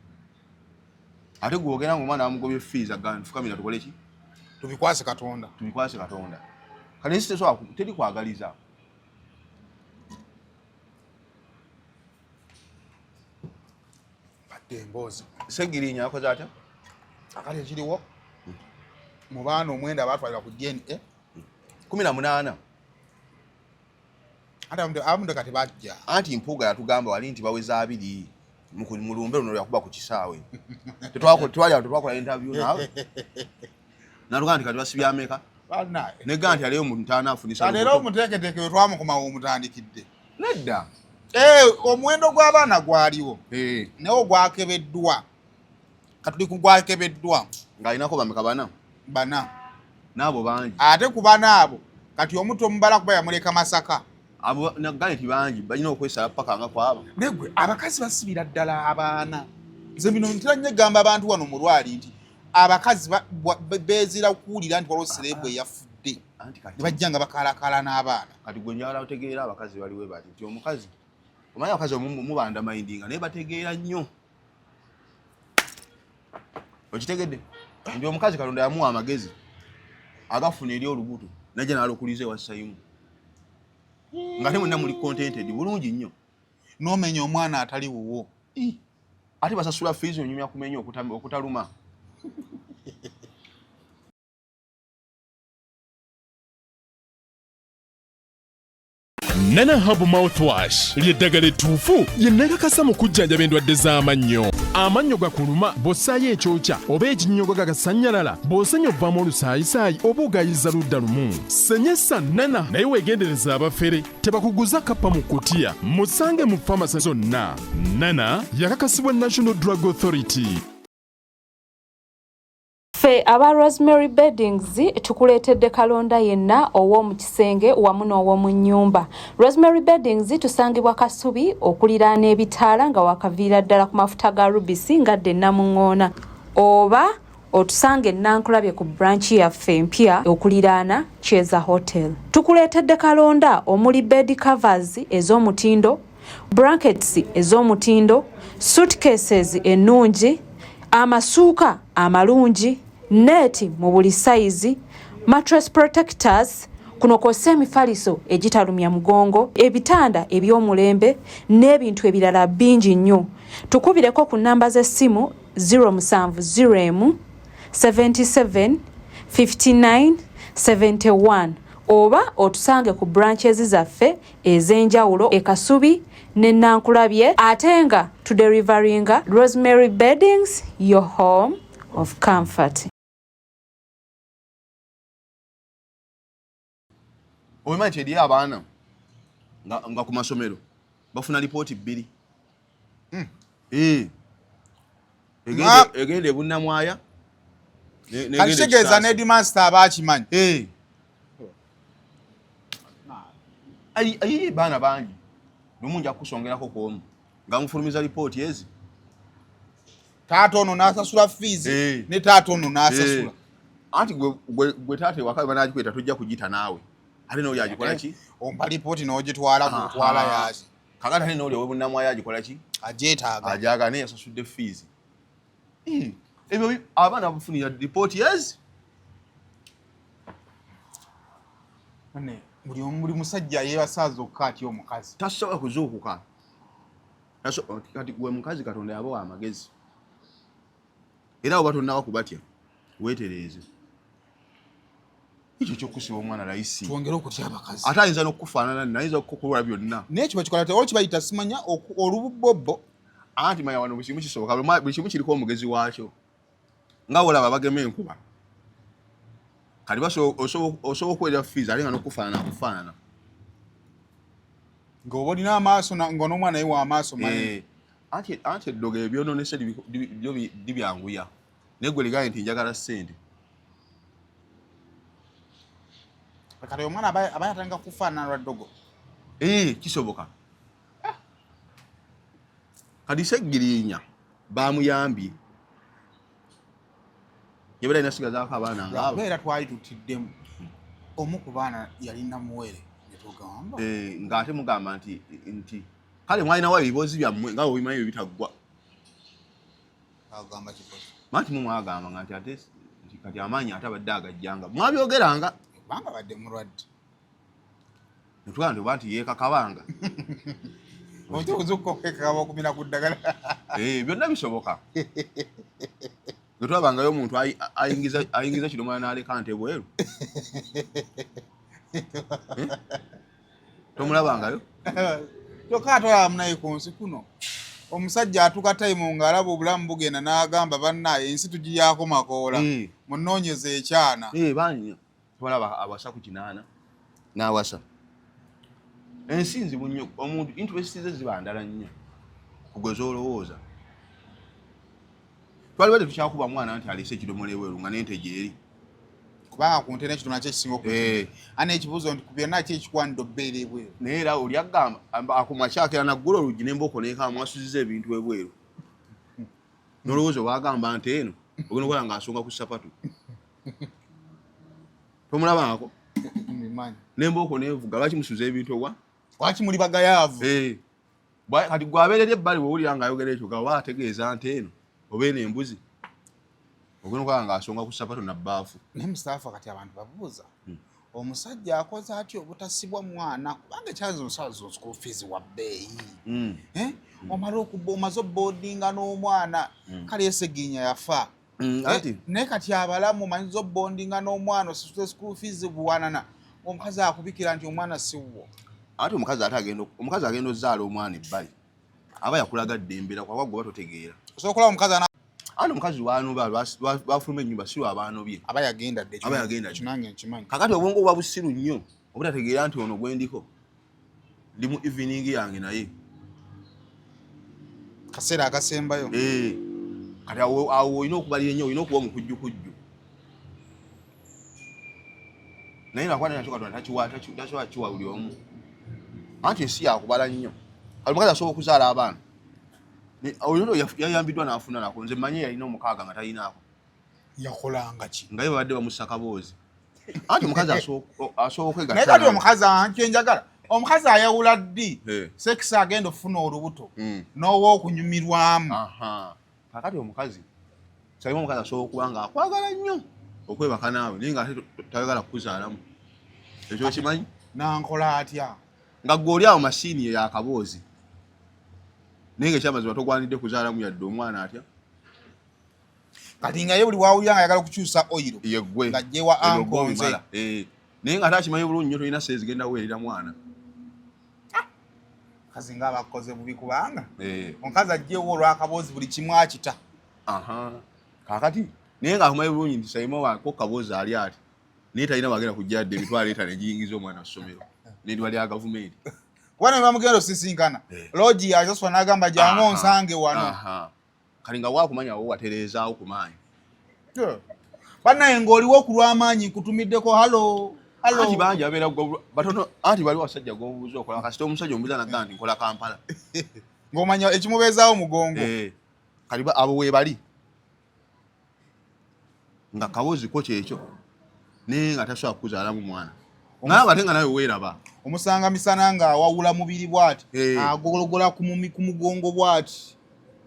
ate gwogera ng'omwana wamugobye fees agala nfukamira tukole ki tubikwase Katonda kale ensi tesobola teri kwagaliza emboozi Segiriinya yakoze atya akali ekiriwo mu baana omwenda abatwalira ku DNA 18 ate abamu kati bajja anti mpuuga yatugamba wali nti baweza 2 mu lumbe luno lyakuba ku kisaawe tetwakola interview naawe naluga nti kati basibya ameka nega nti aliyo omuntu anaafunisa era omuteeketeeke we twamukomawo omutandikidde nedda omuwendo gw'abaana gwaliwo naye gwakebeddwa katuli ku gwakebeddwa ng'alinako bameka bana n'abo bangi ate ku bana abo kati omuto omubala kuba yamuleka Masaka abo nagale ti bangi balina okwesala paka nga kwabo negwe abakazi basibira ddala abaana nze bino ntira nnyo egamba abantu wano mu lwali nti abakazi beezira kuwulira nti waliwo serebu eyafudde ne bajja nga bakalakala n'abaana kati gwe njagala otegeera abakazi baliwe bati nti omukazi omanyi abakazi mubanda mayindinga naye bategeera nnyo okitegedde nti omukazi Katonda yamuwa amagezi agafuna eri olubuto najja n'alukuliza ewa Simon nga te mwenna muli contented bulungi nnyo n'omenya omwana atali wuwo ate basasula fees onyumya kumenya okutaluma Nana Hub Mouthwash ly'eddagala ettuufu lye nnakakasa mu kujjanjaba endwadde z'amannyo. Amannyo gakuluma bw'ossaayo ekyokya oba ekinnyogo gagasannyalala bw'osenya ovaamu olusaayisaayi oba ogayiza ludda lumu. Senyesa Nana naye weegendereza abafere tebakuguza kappa mu kkutiya. Musange mu famasi zonna. Nana yakakasibwa National Drug Authority. Ffe aba Rosemary Beddings tukuleetedde kalonda yenna ow'omu kisenge wamu n'ow'omu nnyumba. Rosemary Beddings tusangibwa Kasubi okuliraana ebitaala nga wakaviira ddala ku mafuta ga rubisi ngadde Namuŋŋoona, oba otusange Nankulabye ku branch yaffe empya okuliraana Cheza Hotel. Tukuleetedde kalonda omuli bed covers ez'omutindo, blankets ez'omutindo, suitcases ennungi, amasuuka amalungi, neti mu buli sayizi, mattress protectors, kuno kw'ossa emifaliso egitalumya mugongo, ebitanda eby'omulembe n'ebintu ebirala bingi nnyo. Tukubireko ku nnamba z'essimu 0701 77 59 71 oba otusange ku branches zaffe ez'enjawulo e Kasubi ne Nankulabye, ate nga tuderivaringa Rosemary Beddings, your home of comfort. Omanyi eri abaana nga ku masomero bafuna lipooti bbiri. Egende ebunnamwaya kalitegeeza ne headmaster abaakimanyi. Ayi baana bangi lumu nja kusongerako kwomu nga mufulumiza lipooti ezi. Taata ono n'asasula fees ne taata ono n'asasula. Anti gwe taata ewaka banagikweta tojja kugita naawe. Ate n'oli agikola ki? Ompa lipooti n'ogitwala kutwala yaasi. Kakati ate n'oli ow'ebunnamwaya agikola ki? Agyetaaga. Ajaga naye yasasudde fees. Ebyo abaana bafunira lipooti ezi. Buli musajja yeebasaaza okka atya omukazi. Tasobola kuzuukuka. Kati gwe mukazi Katonda yabawa amagezi. Era oba tonnawa kubatya weetereeze. Ekyo ky'okusiba omwana layisi. Twongere okutya abakazi. Ate ayinza n'okufaanana n'ayinza okukola byonna. N'ekyo bakikola te kibayita simanya olububobbo. Anti manya wano buli kimu kisoboka, buli kimu kiriko omugezi waakyo. Nga olaba bagema enkuba. Kati osobola okuweerera fees ate nga n'okufaanana. Ng'oba olina amaaso ng'onomwana ye w'amaaso manyi. Anti eddogo ebyonoonese byo dibyanguya. Naye gwe ligaye nti njagala ssente. Kati omwana aba yatandika kufaanana lwa ddogo. Kisoboka. Kati Segiriinya baamuyambye. Yabera inasigazaako abaana ng'abo. Lwabeera twali tutiddemu. Omu ku baana yali Namuwere ne tugamba. Ng'ate mugamba nti kale mwalinawo ebibozi byammwe nga bwe bimanyi bye bitaggwa. Agamba kibozi. Manti mwagamba nga nti ate kati amaanyi ate abadde agajjanga. Mwabyogeranga. Kubanga badde mulwadde. Ne tugamba nti oba nti yeekakabanga. Ojja okuzuuka okweekakaba okumira ku ddagala. Byonna bisoboka. Bwe twabangayo omuntu ayingiza kidomola n'aleka nte bweru. Tomulabangayo? Kyokka atwalamu naye ku nsi kuno. Omusajja atuuka tayimu ng'alaba obulamu bugenda n'agamba bannaye ensi tugiryako makoola. Munoonyeze ekyana. Bannya twalaba awasa ku kinaana n'awasa. Ensi nzibu nnyo, omuntu interest ze ziba ndala nnyo kugeza olowooza. Twali bade tukyakuba mwana nti alese ekidomola eweeru nga n'ente gyeri. Kubanga ku nte n'ekidomola kye kisinga okuziba. Ana ekibuuzo nti ku byonna ki ekikwanidde obbeera ebweru. Naye era oli agamba akumakyakera naggula oluggi n'embooko n'ekaba mwasuziza ebintu ebweru. N'olowooza obagamba nti eno ogenda okola ng'asonga ku sapatu. Tomulabangako? N'embooko n'evuga lwaki musuza ebintu owa? Lwaki muli bagayaavu? Kati gwabeerera ebbali bw'owulira ng'ayogera ekyo gaba ategeeza nti eno oba eno embuzi ogenda okola ng'asonga ku sapatu na bbaafu. Naye Musitafah kati abantu babuuza. Omusajja akoze atya obutasibwa mwana kubanga ekyanza omusaza school fees wa bbeeyi. Omaze obbondinga n'omwana kale Segiriinya yafa. Naye kati abalamu omanyiza obbondinga n'omwana osasule school fees buwanana. Omukazi akubikira nti omwana si wo. ate omukazi agenda ozaala omwana ebbali aba yakulagadde embera kwa gwe batotegeera osobola omukazi ate omukazi wanoba bafuluma ennyumba si lwabaanobye aba yagenda dde kinange nkimanyi kakati obwongo buba busiru nnyo obutategeera nti ono gwendiko ndi mu evening yange naye kaseera akasembayo kati awo olina okubalira ennyo olina okuba omukujjukujju naye nakwata nakyo katonda takiwa kiwa buli omu anti ensi yakubala nnyo omukazi asobola okuzaala abaana olino yayambiddwa n'afuna nako nze manye yalina omukaaga nga talinaako yakolanga ki nga ye babadde bamussa kaboozi anti omukazi asobola okwegatta naye kati omukazi kyenjagala omukazi ayawula ddi sekisi agenda okufuna olubuto n'ow'okunyumirwamu kakati omukazi saima omukazi asobola okuba nga akwagala nnyo okwebaka naawe naye nga ate tayagala kukuzaalamu ekyo kimanyi nankola atya nga gwe oli awo masiini yakaboozi naye nga ekyamazima togwanidde kuzaalamu yadde omwana atya kati nga ye buli wawulira nga ayagala okukyusa oyiro yeggwe nga gyewa ankonze naye nga ate akimanyi bulungi nnyo tolina seezi genda kuweerera mwana kazi nga abakoze bubi kubanga omukazi ajjewo olwakaboozi buli kimu akita kakati naye nga akumanyi bulungi nti saima wako kaboozi ali ati naye talina wagenda kujjadde emitwalo etaano egiyingiza omwana wa ssomero n'eddiba lya gavumenti kubana ne bamugenda osisinkana loogi yasaswa n'agamba jangu onsange wano kali nga waakumanya wo watereezaawo ku maanyi bannaye ng'oliwo ku lw'amaanyi nkutumiddeko halo anti bangi abeera batono anti bali wasajja g'obuuza okola kasita omusajja omubuuza nagaa nti nkola Kampala ng'omanya ekimubeezaawo mugongo kali abo weebali nga kawooziko kyekyo naye nga tasobola kukuzaalamu mwana naye ate nga nawe weeraba omusanga misana nga awawula mubiri bw'ati agologola ku mugongo bw'ati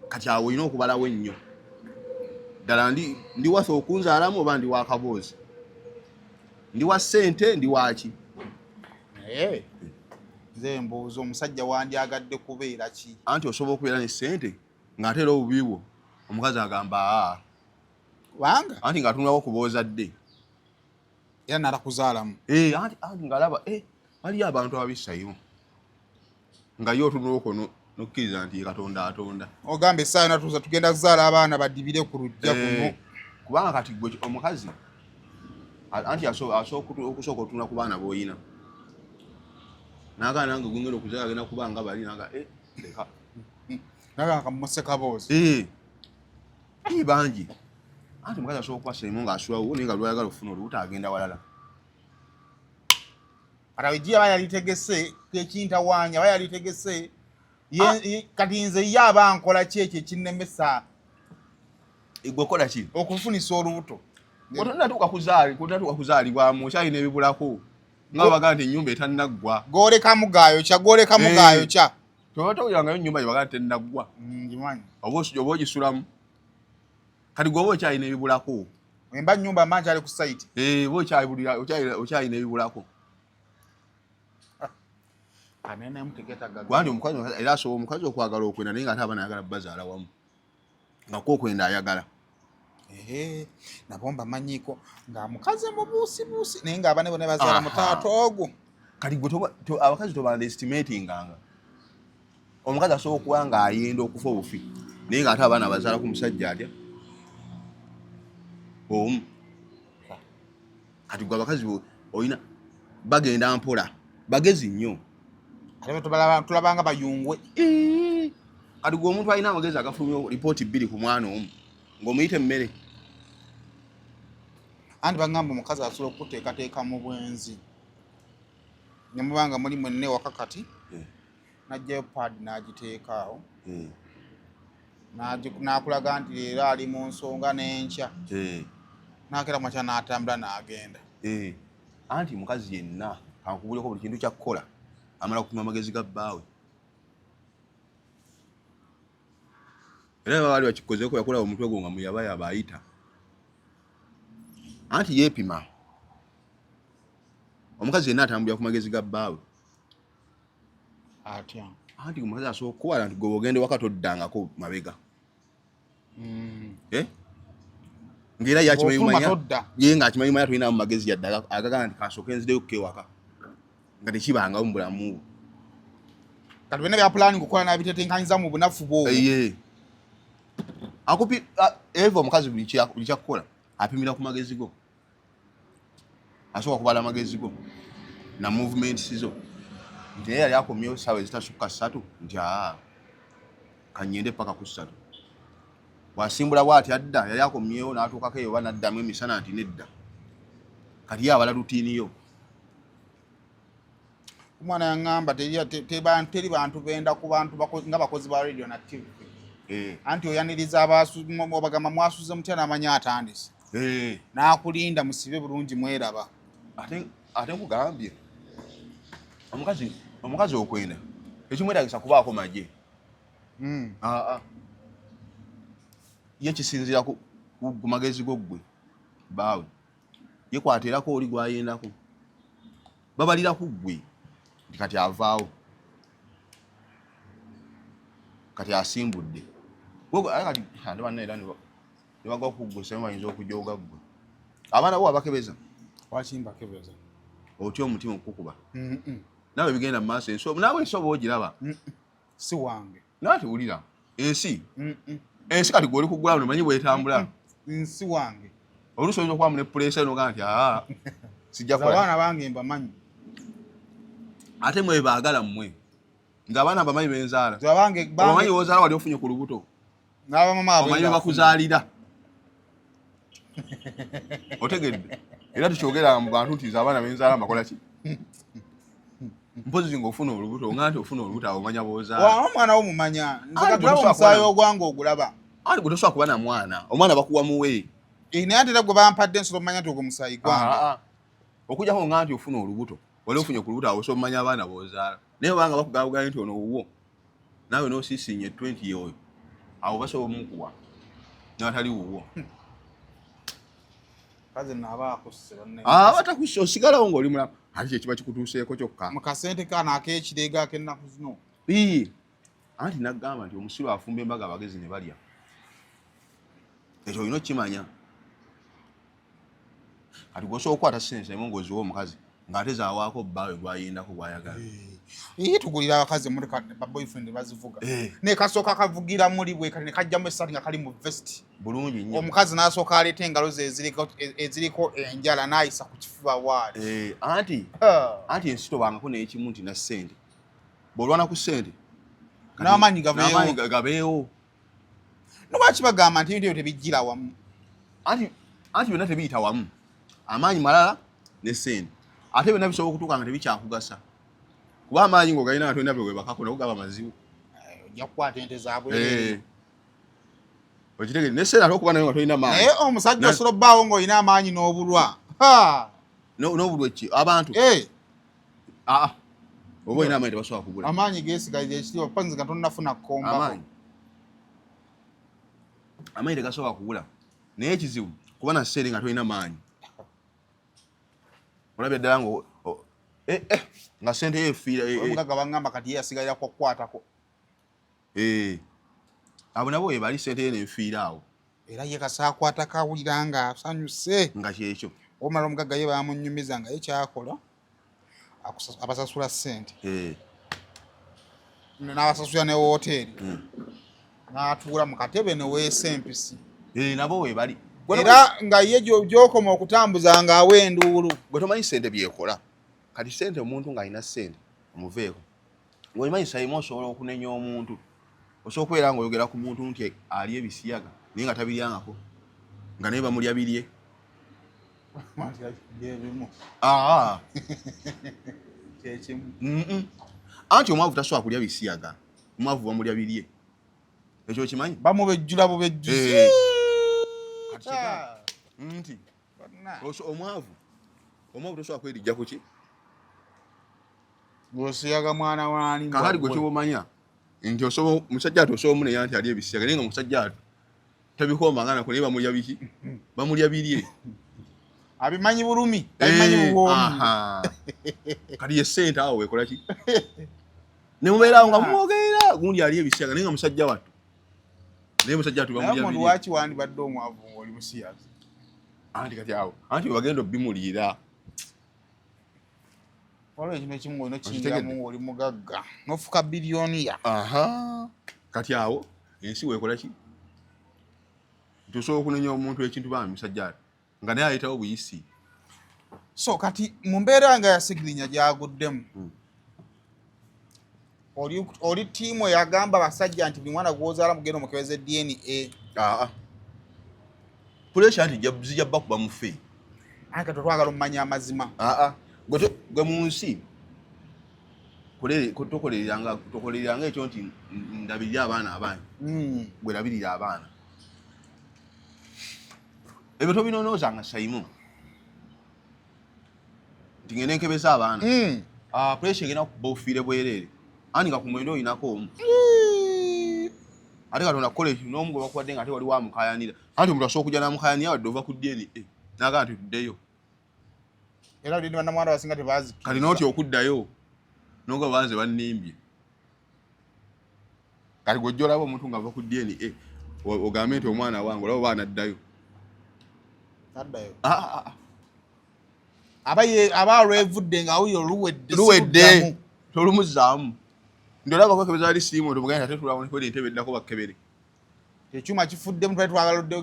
kati awo olina okubalawo ennyo ddala ndi wase okunzaalamu oba ndi wa kaboozi ndi wa ssente ndi waki naye nze mbuuza omusajja wandyagadde kubeera ki anti osobola okubeera ne ssente ng'ate era obubi bwo omukazi agamba kubanga anti ng'atunulawo kubooza dde era nalakuzaalamu anti ng'alaba waliyo abantu ababissayo nga ye otunulako nokkiriza nti Katonda atonda ogamba essaayo natuuza tugenda kuzaala abaana badibire ku lujja kuno kubanga kati gwe omukazi anti asobola okusooka otunula ku baana b'oyina nagaa nange gwengenda okuzaala agenda kuba nga bali naga leka naga kamuse kaboozi bangi anti omukazi asobola okuba saimu ng'asulawo naye nga lwayagala okufuna olubuto agenda walala katawijja aba yalitegese kekintawaanya aba yalitegese kati nze ye aba nkola ki ekyo ekinnemesa gwe kola ki okufunisa olubuto otonatuuka kuzaalibwamu okyalina ebibulako nga baga nti ennyumba etannaggwa golekamu gaayo kya towulirangayo ennyumba gyebaga nti tennaggwa ngimanyi oba ogisulamu kati gwe oba okyalina ebibulako emba nnyumba mba nkyali ku sayiti okyalina ebibulako gwandi omukazi era asobola omukazi okwagala okwenda naye nga ate abaana ayagala bazaala wamu nga kwokwenda ayagala nabo mbamanyiiko nga mukazi mubuusibuusi naye nga abane bonna bazaala mutaata ogwo kati gwe abakazi tobandaestimatinganga omukazi asobola okuba nga ayenda okufa obufi naye nga ate abaana bazaala ku musajja atya omu kati gwe abakazi olina bagenda mpola bagezi nnyo ate tulabanga bayungwe kati gwe omuntu alina amagezi agafulumya lipooti 2 ku mwana omu ng'omuyite emmere anti bagamba omukazi asobola okuteekateeka mu bwenzi ne mubanga muli mwenna ewaka kati n'ajjayo paadi n'agiteekaawo n'akulaga nti leero ali mu nsonga n'enkya n'akera makya n'atambula n'agenda anti mukazi yenna ankubuleko buli kintu kyakkola amala kupima amagezi ga bbaawe era baba bali bakikozeeko yakola omutwe gwo nga muyabayaba ayita anti yeepima omukazi yenna atambulira ku magezi ga bbaawe atya anti omukazi asobola okukuwala nti gwe bw'ogenda ewaka toddangako mabega ng'era ye ng'akimanyimanya tolinamu magezi yadde agagana nti kansooka enzireyo kukewaka nga tekibangawo mu bulamu kati bene bya planning kukola nabitetenkanyiza mu bunafu bwo akupi evo omukazi buli kyakukola apimira ku magezi go asobola kubala amagezi go na movement sizo nti yali akomyewo sawa ezitasukka 3 nti kanyende paka ku 3 wasimbula bwati adda yali akomyewo n'atuukako eyo banaddamu emisana nti nedda kati abala rutini yo omwana yangamba teri bantu benda ku bantu nga bakozi ba radio na TV anti oyaniriza abagamba mwasuze mutya n'amanya atandise n'akulinda musibe bulungi mweraba ate nkugambye omukazi okwenda ekimwetagisa kubaako magye ye kisinzira ku magezi go ggwe baawe yekwatelako oli gwayendako babalira ku ggwe nti kati avaawo kati asimbudde kati ate bannaera nebagwa kuggwe bayinza okujoga ggwe abaana bo abakebeza wakimbakebeza otya omutima okukuba nawe bigenda mu maaso nawe ensoba ogiraba si wange nawe tewulira ensi kati gwoli kugulawo nemanyi bwetambula nsi wange oluusi oyinza okubamu ne pulesa enoga nti sijja abaana bange mbamanyi ate mwe baagala mmwe ng'abaana bamanyi benzaala bamanyi wozaala wali ofunye ku lubuto omanyi bakuzaalira otegedde era tukyogera mu bantu nti abaana benzaala mbakola ki mpozi ng'ofuna olubuto nga nti ofuna olubuto awo omanya boozaala omwana wo mumanya nzekatulaba omusaayi ogwange ogulaba ali gwe tosobola kuba na mwana omwana bakuwa muwe naye ate era gwe bampadde nsobola omanya nti ogwo musaayi gwange okujjako nga nti ofuna olubuto wali ofunye ku lubuto awo osobola omanya abaana boozaala naye obanga bakugabuganya nti ono wuwo naawe n'osiisinye 20 yoyo awo basobola omukuwa n'atali wuwo batakusse osigalawo ng'oli mulamu ate kyekiba kikutuuseeko kyokka mu kasente kaano ak'ekireega ak'ennaku zino anti naggamba nti omusiru afumba embaga abagezi ne balya ekyo olina okukimanya kati gwosobola okukwata sensemu ng'oziwa omukazi ng'ate zaawaako bbaawe gwayendako gwayagala tugulira abakazi muri boyfriend bazivuga ne kasooka kavugira muri bwe kati ne kajjamu essati nga kali mu vest bulungi nnyo omukazi n'asooka aleeta engalo ze eziriko enjala n'ayisa ku kifuba waali anti ensi tobangako n'ekimu nti na ssente bw'olwana ku ssente n'amaanyi gabeewo nolwaki bagamba nti ebintu ebyo tebijjira wamu anti byonna tebiyita wamu amaanyi malala ne ssente ate byonna bisobola okutuuka nga tebikyakugasa kuba amaanyi ng'ogalina nga tolina bwe webakako nago gaba mazibu ojja kukwata ente zaabwe okitegere ne ssente ate okuba nayo nga tolina maanyi naye omusajja osobola obbaawo ng'olina amaanyi n'obulwa n'obulwa ki abantu oba olina amaanyi tebasobola kugula amaanyi geesigalira ekitiibwa panzi nga tonnafuna kukombako amaanyi tegasobola kugula naye ekizibu kuba na ssente nga tolina maanyi olabye ddala nga ssente yo efiira omugaga bangamba kati ye yasigalira kukwatako abo nabo we bali ssente yo nenfiira awo era ye kasaakwatako awulira nga asanyuse nga kyekyo omala omugaga ye bamunyumiza nga ye kyakola abasasula ssente n'abasasula ne woteeri n'atuula mu katebe neweesa empisi nabo we bali era nga ye gy'okoma okutambuza ng'awa enduulu gwe tomanyi ssente byekola kati ssente omuntu ng'alina ssente omuveeko ng'omanyi sayimu osobola okunenya omuntu osobola okubeera ng'oyogera ku muntu nti alya ebisiyaga naye nga tabiryangako nga naye bamulya birye anti omwavu tasobola kulya bisiyaga omwavu bamulya birye ekyo kimanyi bamubejjula bubejjuzi nti omwavu tosobola kwerijja ku ki gwosiyaga mwana wani kakati gwe kyobomanya nti musajja ati osobola omuneya nti ali ebisiyaga naye nga musajja ati tabikoomanganaku naye bamulya biki bamulya birye abimanyi bulumi abimanyi buwoomi kati ye ssente awo wekola ki ne mubeerawo nga mumwogerera gundi ali ebisiyaga naye nga musajja wattu naye musajja ati bamulya birye lwaki wandibadde omwavu ng'oli musiyazi anti kati awo anti webagenda obbimuliira Waliwo ekintu ekimu olina okiyingiramu oli mugagga n'ofuka biliyoniya. Kati awo ensi weekola ki? Tusobola okunenya omuntu ekintu bambi musajja nga naye ayitawo buyisi. So kati mu mbeera nga ya Segiriinya gy'aguddemu oli ttiimu eyagamba abasajja nti buli mwana gw'ozaala mugenda omukebeze DNA. Puresha nti zijja bakuba mufe. Anke twagala omumanya amazima. Gwe mu nsi tokolereranga ekyo nti ndabirira abaana abangi. Gwe labirira abaana. Ebyo tobinonoozanga Saimu. Nti ngende nkebeza abaana. Puresha egenda kuba ofiire bwereere. Ani nga ku mwendo oyinako omu. Ate Katonda kukola n'omu gwe bakuwadde nga ate wali wamukayanira. Anti omuntu asobola okujja n'amukayanira wadde ova ku DNA. N'agamba nti tuddeyo. Era buli bannamwanda basinga tebaazikiriza. Kati n'otya okuddayo n'oga banze bannimbye. Kati gw'ojja olaba omuntu ng'ava ku DNA ogambe nti omwana wange olaba oba anaddayo. Taddayo. Aba lwevudde nga wuyo luwedde tolumuzzaamu. Ndolaba kwekebeza ali simu tumugenda ate tulabona ko entebe eddako bakkebere. Ekyuma kifuddemu twali twagala odde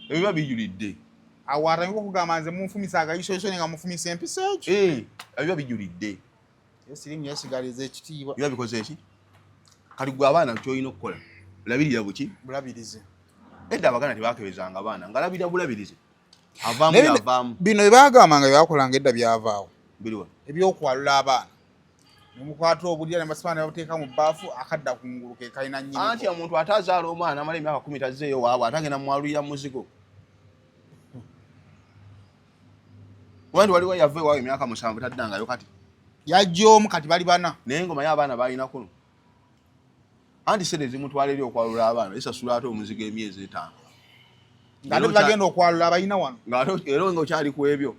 ebiba bijulidde. Awo atandika okugamba nze munfumisa agayisoyiso nga munfumisa empisa ekyo. Ebiba bijulidde. Sirimu yesigaliza ekitiibwa. Biba bikoze eki? Kati gwe abaana ky'olina okukola labirira buki? Bulabirize. Edda Abaganda tebakebezanga abaana nga labirira bulabirize. Avaamu yavaamu. Bino bye baagambanga byakolanga edda byavaawo. Biriwa? Ebyokwalula abaana. Nemukwata obulya ne basima ne babuteeka mu bbaafu akadda ku ngulu ke kalina nnyini. Anti omuntu atazaala omwana amala emyaka 10 tazzeeyo waabwe atagenda mwalulira muzigo. Wandi waliwo yava ewaabwe emyaka 7 taddangayo kati. Yajja omu kati bali bana. Naye engoma y'abaana balina kuno. Anti sente zimutwala eri okwalula abaana esasula ate omuzigo emyezi 5. Ng'ate bagenda okwalula abalina wano. Era nga okyali ku ebyo.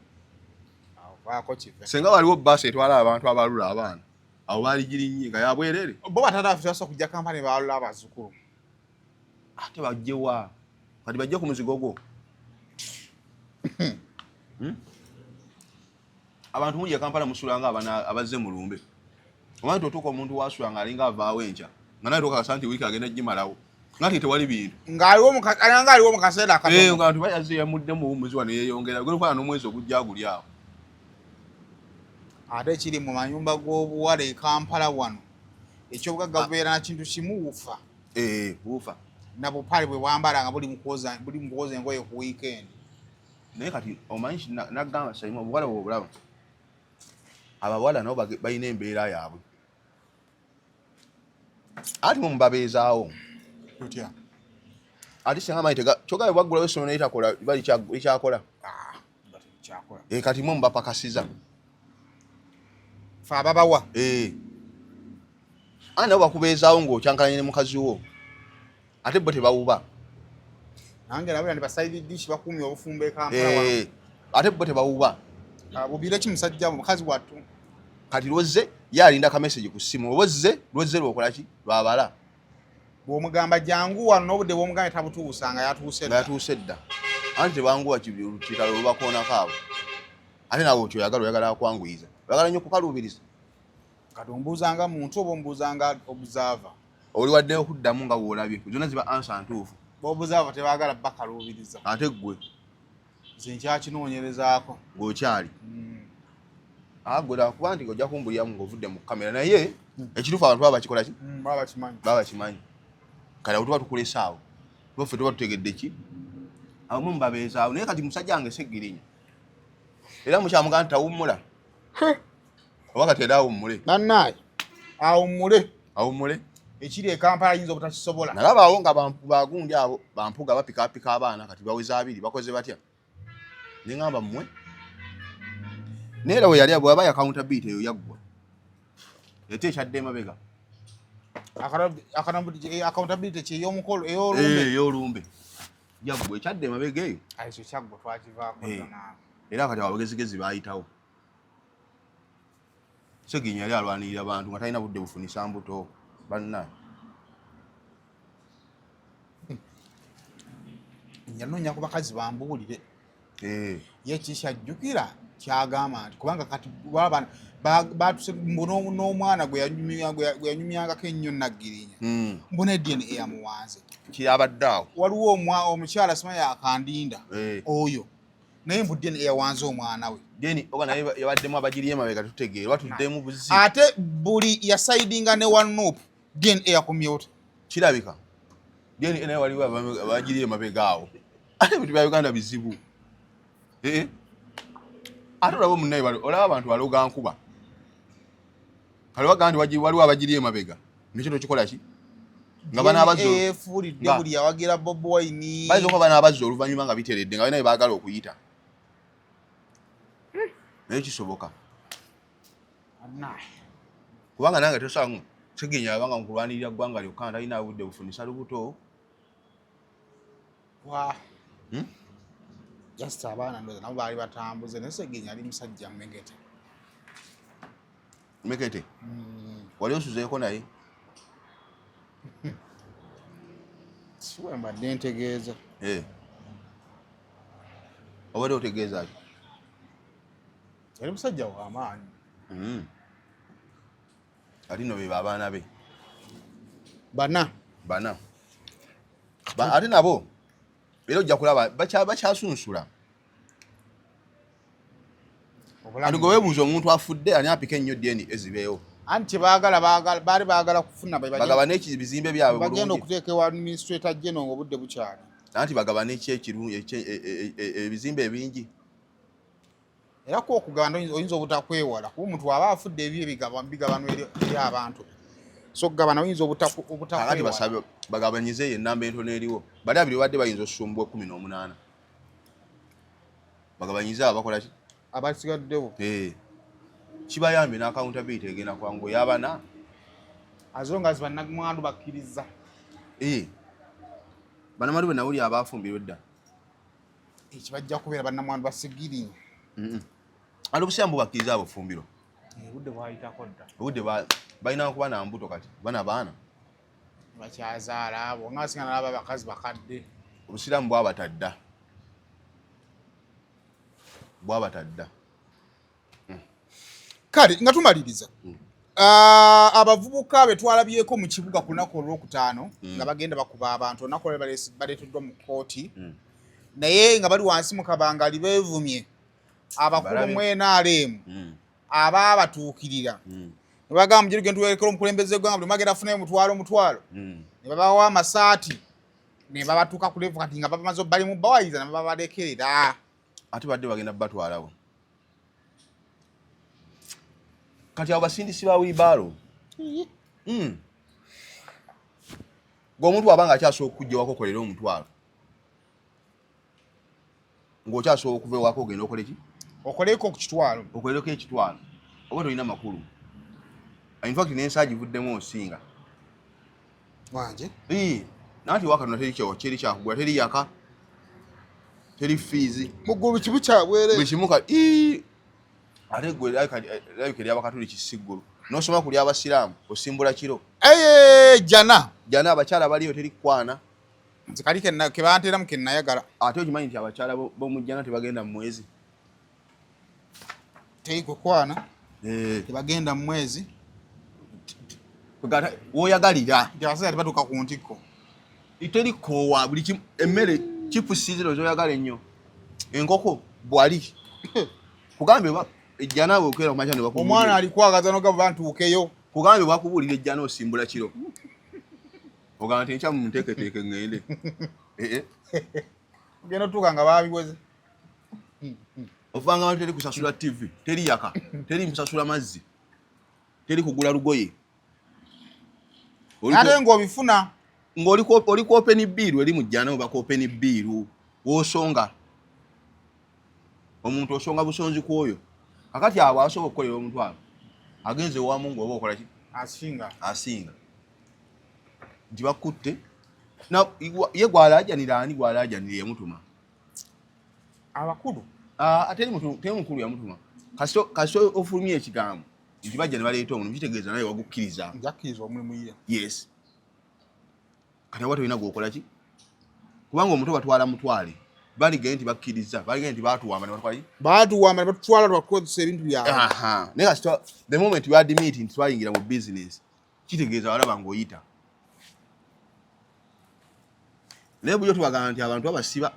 Vaako kive. Senga waliwo bbaasi etwala abantu abalula abaana. Awo baali girinnye nga yabwerere. Bo batataafisa kujja kampani balula abazzukulu. Ate bajjewa. Kati bajje ku muzigo gwo. Abantu mungi Kampala musulanga abazze mu lumbe. Omanye totuuka omuntu wasula nga alinga avaawo enkya. Nga naye toka santi wiiki agenda gimalawo. Ngati tewali bintu. Ng'aliwo mu kaseera akatono. Nga abantu bayazze yamudde mu buwummuzi wano yeeyongera. Gwe nkwala n'omwezi ogujja guli awo. Ate kiri mu manyumba g'obuwala e Kampala wano. Ekyobugagga bubeera na kintu kimu wuufa. Wuufa. Na bupale bwe bwambala nga buli mu kwoza engoye ku weekend. Naye kati omanyi naggamba Saimu obuwala bw'obulaba. Abawala nabo balina embeera yaabwe. Ati mu babeezaawo. Otya. Ati singa mayi kyogabe bwaggulawo essomero eritakola bali kyakola. Kyakola. Kati mu bapakasiza. Fa ababawa. Ani nabo bakubeezaawo ng'okyankalanye ne mukazi wo. Ate bo tebawuba. Nange nabo ndi basayidi dish bakumye obufumbe Kampala wano. Ate bo tebawuba. Bubire ki musajja mukazi wattu. Kati lwozze yalinda ka message ku simu. Lwozze lwokola ki? Lwabala. Bw'omugamba jangu wano n'obudde bw'omugamba tabutuusanga yatuuse dda. Anti tebanguwa kitalo lubakoona kaabo. Ate nawe oyagala kwanguyiza. Oyagala nnyo kukaluubiriza. Kati ombuuzanga muntu oba ombuuzanga obuzava. Oli wadde okuddamu nga bw'olabye. Zonna ziba answer ntuufu. B'obuzava tebaagala bakaluubiriza. Ate ggwe. Nze nkyakinoonyerezaako. Ng'okyali. Gwe kuba nti ojja kumbuliramu ng'ovudde mu kamera naye ekituufu abantu baba bakikola ki? Baba bakimanyi. Kati tuba tukulesa awo. Ffe tuba tutegedde ki? Abamu mubabeezaawo. Naye kati musajja wange Segiriinya. Era mukyamugamba nti tawummula. Oba kati era awummule. Nannaaye. Awummule. Ekiri e Kampala yinza obutakisobola. Nalabaawo nga bagundi abo bampuga bapikaapika abaana kati baweza 2 bakoze batya. Ne ngamba mmwe. Neera we yali bw'aba accountability eyo yaggwa. Ete ekyadde emabega. Accountability ky'ey'omukolo ey'olumbe. Yaggwa ekyadde emabega eyo. Ekyo kyaggwa twakivaako ddala. Era kati abagezigezi baayitawo. Segiriinya yali alwanirira abantu nga talina budde bufunisa mbuto. Bannaye. Yanoonya ku bakazi bambuulire. Ye kikyajjukira kyagamba nti kubanga kati batuse n'omwana gwe yanyumyangako ennyo Nnaggiriinya mbona DNA yamuwanze kirabaddeawo waliwo omukyala sima yakandinda oyo naye mbu DNA yawanze omwana we deni oba naye yabaddemu abagiri emabega tutegeera batuddemu buzibu ate buli yasaidinga ne wanuupu DNA yakomyewo kirabika deni naye waliwo abagiri emabega awo ate ebintu bya Uganda bizibu ate olaba omunnaye olaba abantu baloga nkuba kaliwaga nti waliwo abagiri emabega nekyo tokikola ki nga bana abafuulidde buli yawagira Bobi Wine bayinza okuba bana abazza oluvannyuma nga biteredde nga balina baagala okuyita naye kisoboka kubanga nange tosanga Segiriinya yabanga mukulwanirira ggwanga lyokka talina budde bufunisa lubuto just abaana ndoza nabo baali batambuze naye Segiriinya ali musajja Mekete wali osuzeeko naye siwe mbadde ntegeeza obadde otegeeza ki yali musajja w'amaanyi ati no be abaana be bana ate nabo era ojja kulaba bakyasunsula ati gwe weebuuza omuntu afudde ani apika ennyo DNA ezibeewo anti baali baagala kufuna bagabane ekibizimbe byabwe bagenda okuteeka ewa administrator general ng'obudde bukyali anti bagabane ebizimbe ebingi era ko okugabana oyinza obutakwewala kuba omuntu aba afudde ebyo bigabano eri abantu so okugabana oyinza obutakwewala basabe bagabanyize ennamba entono eriwo bali abiri badde bayinza osusumbwa 18 bagabanyize abakola ki abasigaddewo kibayambe n'accountability egenda kwangu yabana azonga bannamwandu bakkiriza bannamwandu benawuli abafumbirwe dda ekibajja kubeera bannamwandu ba Segiriinya ali obusyambu bakkiriza abufumbiro obudde bwayitako dda obudde balina kuba na mbuto kati bana baana bakyazaala abo nga basinga nalaba abakazi bakadde obusiraamu bwabatadda kale nga tumaliriza abavubuka betwalabyeko mu kibuga ku lunaku olwokutaano nga bagenda bakuba abantu olunaku olwo baleeteddwa mu kkooti naye nga bali wansi mu kabangali beevumye abakulu mu NRM abaabatuukirira ne bagamba mugiru gye ntuwerekera omukulembeze gwanga buli magenda afunayo omutwalo ne babawa amasaati ne babatuuka ku levu kati nga bamaze bali mu bawayiza ne babalekerera ate badde bagenda batwalawo kati abo basindisi ba wibaalo ng'omuntu wabanga akyasobola okujja wako okolera omutwalo ng'okyasobola okuva ewako ogenda okole ki okoleko ku kitwalo okolereko ekitwalo oba tolina makulu infact n'ensi agivuddemu osinga wanje nanti wakatona teri kyeri kyakugula teri yaka teri fiizi muggulu kibu kyabwere buli kimu ate gwe labika eri abakatuli kisiggulu n'osoma ku ly'abasiraamu osimbula kiro jana abakyala baliyo teri kukwana nze kali kebanteeramu kennayagala ate okimanyi nti abakyala b'omujjana tebagenda mu mwezi teri kukwana tebagenda mu mwezi woyagalira nti abasajja tebatuuka ku ntikko teri koowa buli kimu emmere kipusiziro zoyagala ennyo enkoko bwali kugambe ejjana bwe okwera kumakya ne bakubuulira omwana alikwagaza nogamba bantuukeyo kugambe bakubuulira ejjana osimbula kiro ogamba nti nkya munteeketeeke ŋŋende ogenda otuuka nga babiweze ofanga abantu teri kusasula TV teri yaka teri musasula mazzi teri kugula lugoye ate ng'obifuna ng'oli ku open bill eri mu jjana oba ku open bill w'osonga omuntu osonga busonzi kwoyo kakati abo asobola okukolera omutwalo agenze wamu ng'oba okola ki asinga nti bakutte ye gwalaajanira ani gwalaajanira yamutuma abakulu teri mukulu yamutuma kasi ofulumya ekigambo nti bajja ne baleeta omuntu kitegeeza naye wagukkiriza njakkiriza omulimu ye yes kati aba tolina gwokola ki kubanga omuntu batwala mutwale bali genti bakkiriza bali genti batuwamba ne batwali batuwamba ne batwala twakozesa ebintu byabwe naye kasita the moment we admit nti twayingira mu business kitegeeza walaba ng'oyita naye buyo tubagamba nti abantu abasiba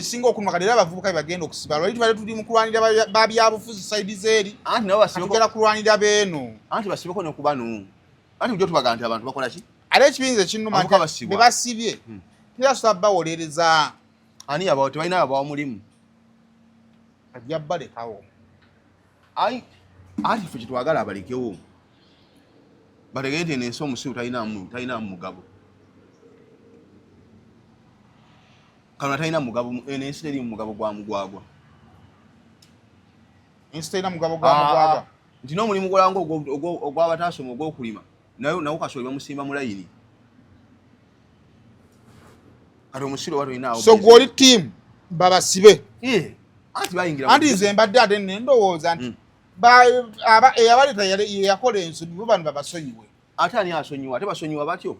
singa okunuma kadera abavubuka bagenda okusiba lwali tubale tuli mu kulwanira babyabufuzi saidi zeeri anti nabo basibeko kulwanira beeno anti basibeko n'okubano anti buyo tubagamba nti abantu bakola ki ate ekibinza ekinnuma be basibye tirasobola bawolereza ani abawo tebalina abawo mulimu ajabbalekawo anti ffe kyetwagala abalekewo bategere nti ensi omusiru talinamu mugabo kalona talina mugabo ensi terimu mugabo gwa mugwagwa ensi terina mugabo gwa mugwagwa nti n'omulimu gwolanga ogw'abataasoma ogw'okulima nawo kasooli bamusimba mu layini kati omusiru oba tolinaawo so gw'oli tiimu babasibe anti bayingira anti nze mbadde ate nendowooza nti eyabaleeta yakola ensobi bo bano babasonyiwe ate ani asonyiwa ate basonyiwa batyo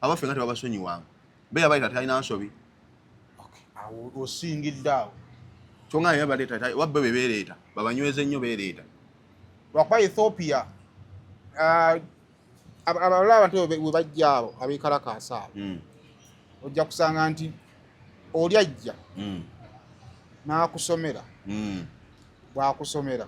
abaffe nga tebabasonyiwanga be yabaleeta talina nsobi osingidde awo kyonga naye baleeta wabbe be beereeta babanyweze nnyo beereeta lwakuba Ethiopia abalala abantu we bajja abo abeekalakaasa abo ojja kusanga nti oli ajja n'akusomera bw'akusomera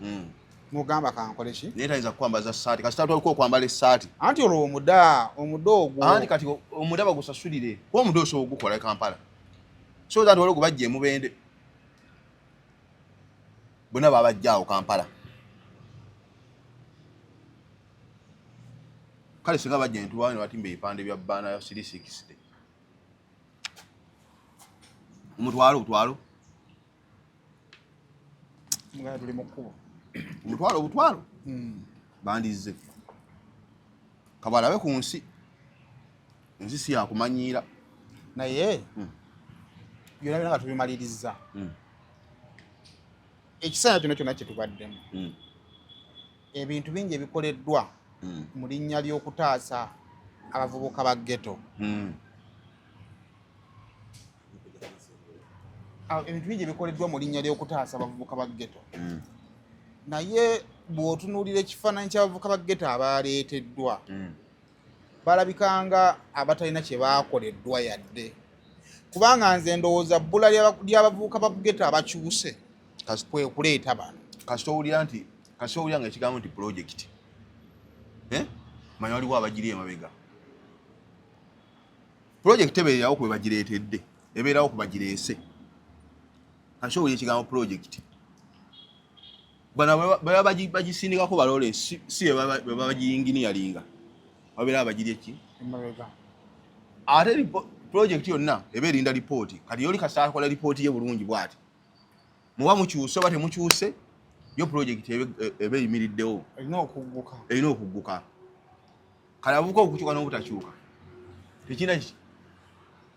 n'ogamba kankole ki naye tayinza kukwambaza ssaati kasita toliko okwambala essaati anti olwo omuda ogwo anti kati omuda bagusasulire kuba omuda osobola ogukola Kampala so that waliwo gubajja emubende bonna babajjaawo Kampala kale singa bajja entuwayo ne batimba ebipande bya bbaana ya 360 omutwalo nga tuli mu kkubo obutwalo bandize kabalabe ku nsi si yakumanyiira naye byonna byonna nga tubimaliriza ekiseera kyonna kyonna kyetubaddemu ebintu bingi ebikoleddwa mu linnya ly'okutaasa abavubuka ba ghetto ebintu bingi ebikoleddwa mu linnya ly'okutaasa abavubuka ba ghetto naye bw'otunuulira ekifaananyi ky'abavubuka ba ghetto abaleeteddwa balabikanga abatalina kye baakoleddwa yadde kubanga nze ndowooza bbula ly'abavubuka ba ghetto abakyuse kwe kuleeta bano kasita owulira nga ekigambo nti pulojekiti manya waliwo abagiri emabega pulojekiti ebeererawo ku bebagireetedde ebeerawo ku bagireese kasita owulira ekigambo pulojekiti bano baba bagisindikako balole si beba bagiyinginiyalinga babeera abagiri eki emabega ate pulojekiti yonna eba erinda lipooti kati yoli kasita akola lipooti ye bulungi bw'ati muba mukyuse oba temukyuse yo pulojekiti eba eyimiriddewo erina okugguka kale abavubuka okukyuka n'obutakyuka tekina ki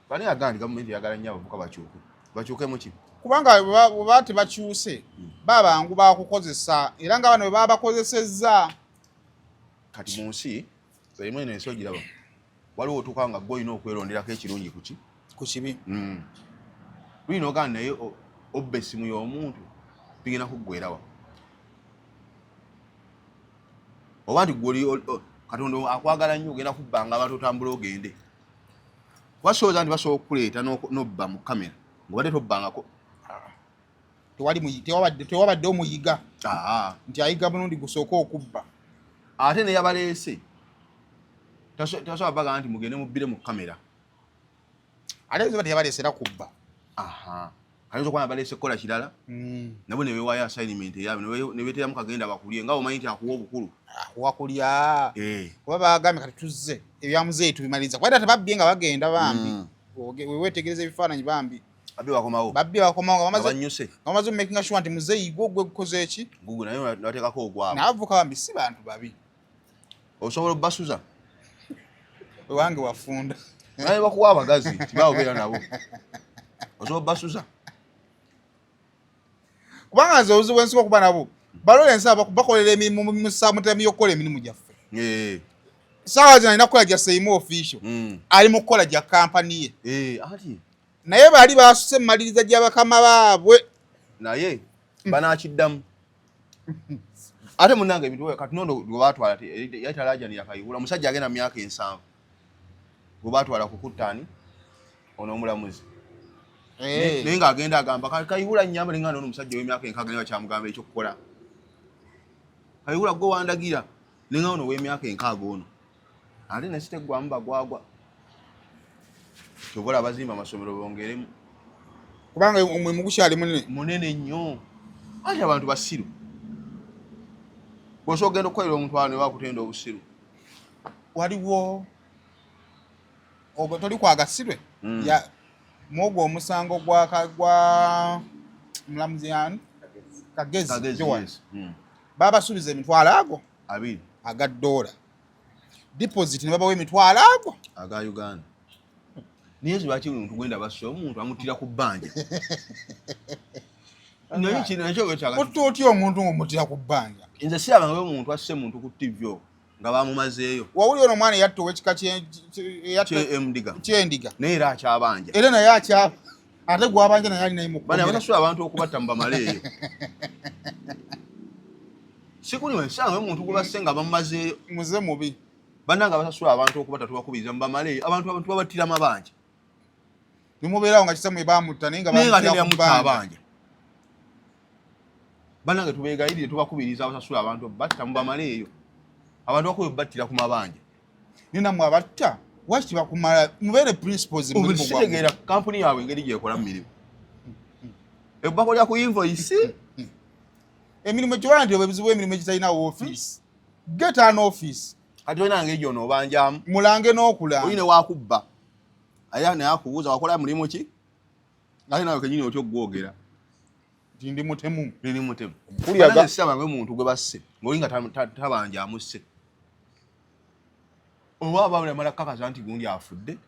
bani yagaa nti gavumenti eyagala nnyo abavubuka bakyukemu ki kubanga bweba tebakyuse babangu bakukozesa era nga bano bwe baba bakozesezza kati mu nsi erimu eno ensi ogiraba waliwo otuuka nga gwe olina okweronderako ekirungi ku kibi lulina ogaa naye obba essimu y'omuntu bigenda kuggwerawa oba nti gwe Katonda akwagala nnyo ogenda kubbanga abantu otambula ogende wasooza nti basobola okukuleeta n'obba mu kamera ng'obadde tobbangako tewabadde omuyiga nti ayiga bulungi gusooka okubba ate neyabaleese tasobola baga nti mugende mubbire mu kamera ate nze teyabaleesera kubba ayinza okuba baleese kukola kirala nabo ne beewaayo assignment eyaabwe ne beeteramu kagenda bakulye nga omanyi nti akuwa obukulu wakulya oba bagambye kati tuzze ebyamuzeeyi tubimaliriza kuba tebabbye nga bagenda bambi wewetegereza ebifaananyi bambi babbi bakomawo nga bamaze making sure nti muzeeyi gwe gukoze eki naye nateekako ogwabo n'abavubuka bambi si bantu babi osobola obbasuza ewange wafunda naye bakuwa abagazi tibawobeera nabo osobola obbasuza kubanga nze obuzibu bwensobola okuba nabo balole ensaba bakolera emirimu mu saamutemu y'okukola emirimu gyaffe saawa zino alina kukola gya seimu official ali mu kukola gya kampani ye naye bali basuse maliriza gy'abakama baabwe naye banakiddamu ate munange ebintu kati nono gwe baatwala yatalajani yakayibula omusajja agenda mu myaka 7 gwe baatwala ku kuttani ono omulamuzi naye ng'agenda agamba kayibula nnyamba ne ngana ono omusajja w'emyaka 6 ne bakyamugamba ekyokukola kayibula gwe wandagira ne ngana ono w'emyaka 6 ono ate nesiteggwamu bagwagwa kyobola abazimba amasomero bongeremu kubanga omulimu gukyali munene nnyo ate abantu basiru bw'osobola ogenda okukolera omuntu awo ne bakutenda obusiru waliwo ogwo toli kwagasirwe mwogwo omusango gwa mulamuzi yani Kagezi babasuubiza emitwalo ago 2 aga $, deposit ne babawa emitwalo ago aga Uganda niye zibaki omuntu gwenda basso omuntu amutira ku bbanja naye kino ekyo gwekyagala otya omuntu ng'omutira ku bbanja nze sirabanga omuntu asse muntu ku TV nga bamumazeeyo wawuli ono omwana yatta ow'ekika ky'endiga naye era akyabanja era naye akyaba ate gwabanja naye alinayo bana banasula abantu okubatta mu bamale eyo sikuli wensanga omuntu gwe basse nga bamumazeeyo muze mubi bannanga basasula abantu okubatta tubakubiriza mu bamale eyo abantu babattira mabanja nimubeerawo nga kisamwe bamutta naye nga bamutta abanja bannange tubeegayirire tubakubiriza abasasula abantu batta mu bamale eyo abantu bakuba battira ku mabanja ninammwe abatta waki tibakumala mubeere principles sitegeera kampuni yaabwe engeri gyekola mu mirimu ebbako lya ku invoice emirimu ekibala nti ebizibu emirimu egitalinawo office get an office kati olina ngeri onoobanjamu mulange n'okulanga oyine wakubba aya naye akubuuza wakola mulimu ki ate nawe kenyini otyo gwogera nti ndi mutemu sirabanga omuntu gwe basse ng'oli nga tabanja amusse oba babulamala kukakaza nti gundi afudde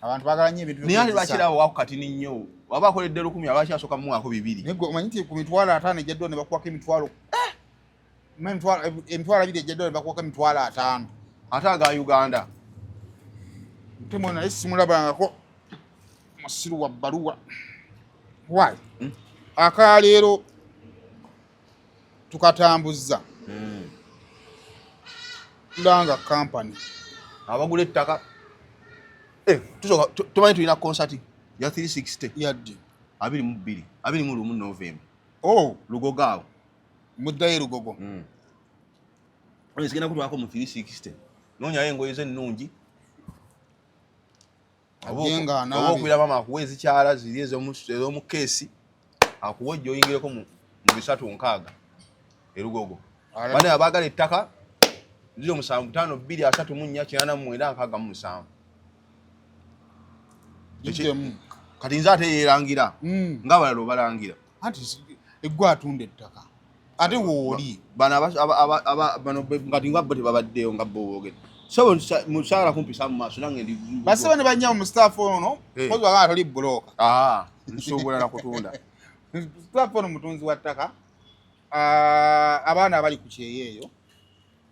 abantu baagala nnyo ebintu naye ate lwakirawo wako katini nnyo waba akoledde 10 abakyasooka mu mwaka 2 naye omanyi nti ku mitwalo 5 ejja ddoo ne bakuwako emitwalo 2 ejja ddoo ne bakuwako emitwalo 5 ate aga Uganda temo naye simulabangako musiru wa bbaluwa why akaleero tukatambuzza langa company abagula ettaka tumanyi tulina concert ya 360 yadde 22 November Lugogo awo muddayo Lugogo sigenda kutwako mu 360 noonyayo engoye ze ennungi oba okwira mama akuwa ezikyala ziri ez'omukeesi akuwa ojja oyingireko mu 360 Lugogo bane abaagala ettaka 0752349 kati nze ate yeerangira ng'abalala obalangira anti eggwe atunda ettaka ate wooli bano ngati nga bo tebabaddeyo nga bo boogera so musaala kumpisa mu maaso nange ndi basaba ne bannyamu Musitafah ono kozi wagaa atali bbulooka nsuubula na kutunda Musitafah ono mutunzi wa ttaka abaana abali ku kyeyeeyo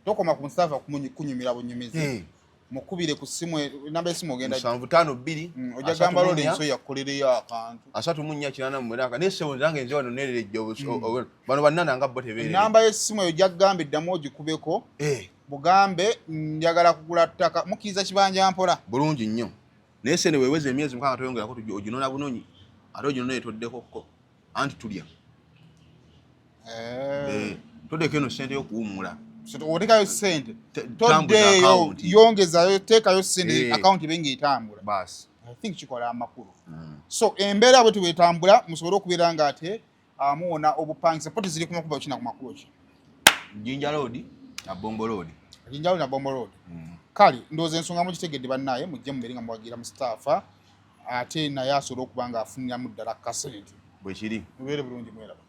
tokoma ku Musitafah kunyumira bunyumizi mukubire ku simu namba esimu ogenda 752 ojja gamba lole enso yakolereyo akantu 3488 n'essebo zange nze wano nererejja bano bannana nga bo tebeere namba y'essimu eyo ojja gamba eddamu ogikubeko bugambe njagala kugula ttaka mukkiriza kibanja mpola bulungi nnyo naye sene weeweza emyezi 6 toyongerako oginona bunonyi ate oginona etoddekokko anti tulya toddeko eno ssente y'okuwummula otekayo ssente toddeeyo yongezayo teekayo ssente akawunti ebe ng'etambula basi I think kikola amakulu so embeera bwe tubetambula musobole okubeera nga ate muwona obupangisa poti ziri ku makuba kina ku makulu ki Jinja Road na Bombo Road kale ndowooza ensonga mugitegedde bannaaye mujje mubeere nga muwagira Musitafah ate naye asobole okuba nga afuniramu ddala kasente bwe kiri mubeere bulungi mweraba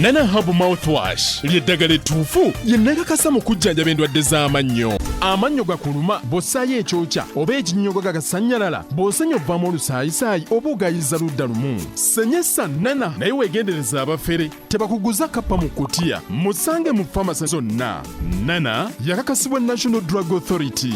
Nana Hub Mouthwash ly'eddagala ettuufu lye neekakasa mu kujjanjaba endwadde z'amannyo. Amannyo gakuluma bw'ossaayo ekyokya oba ekinnyogo gagasanyalala bw'osenya ovaamu olusaayisaayi oba ogayiza ludda lumu. Senyesa Nana naye weegendereza abafere tebakuguza kappa mu kkutiya. Musange mu famasi zonna. Nana yakakasibwa National Drug Authority.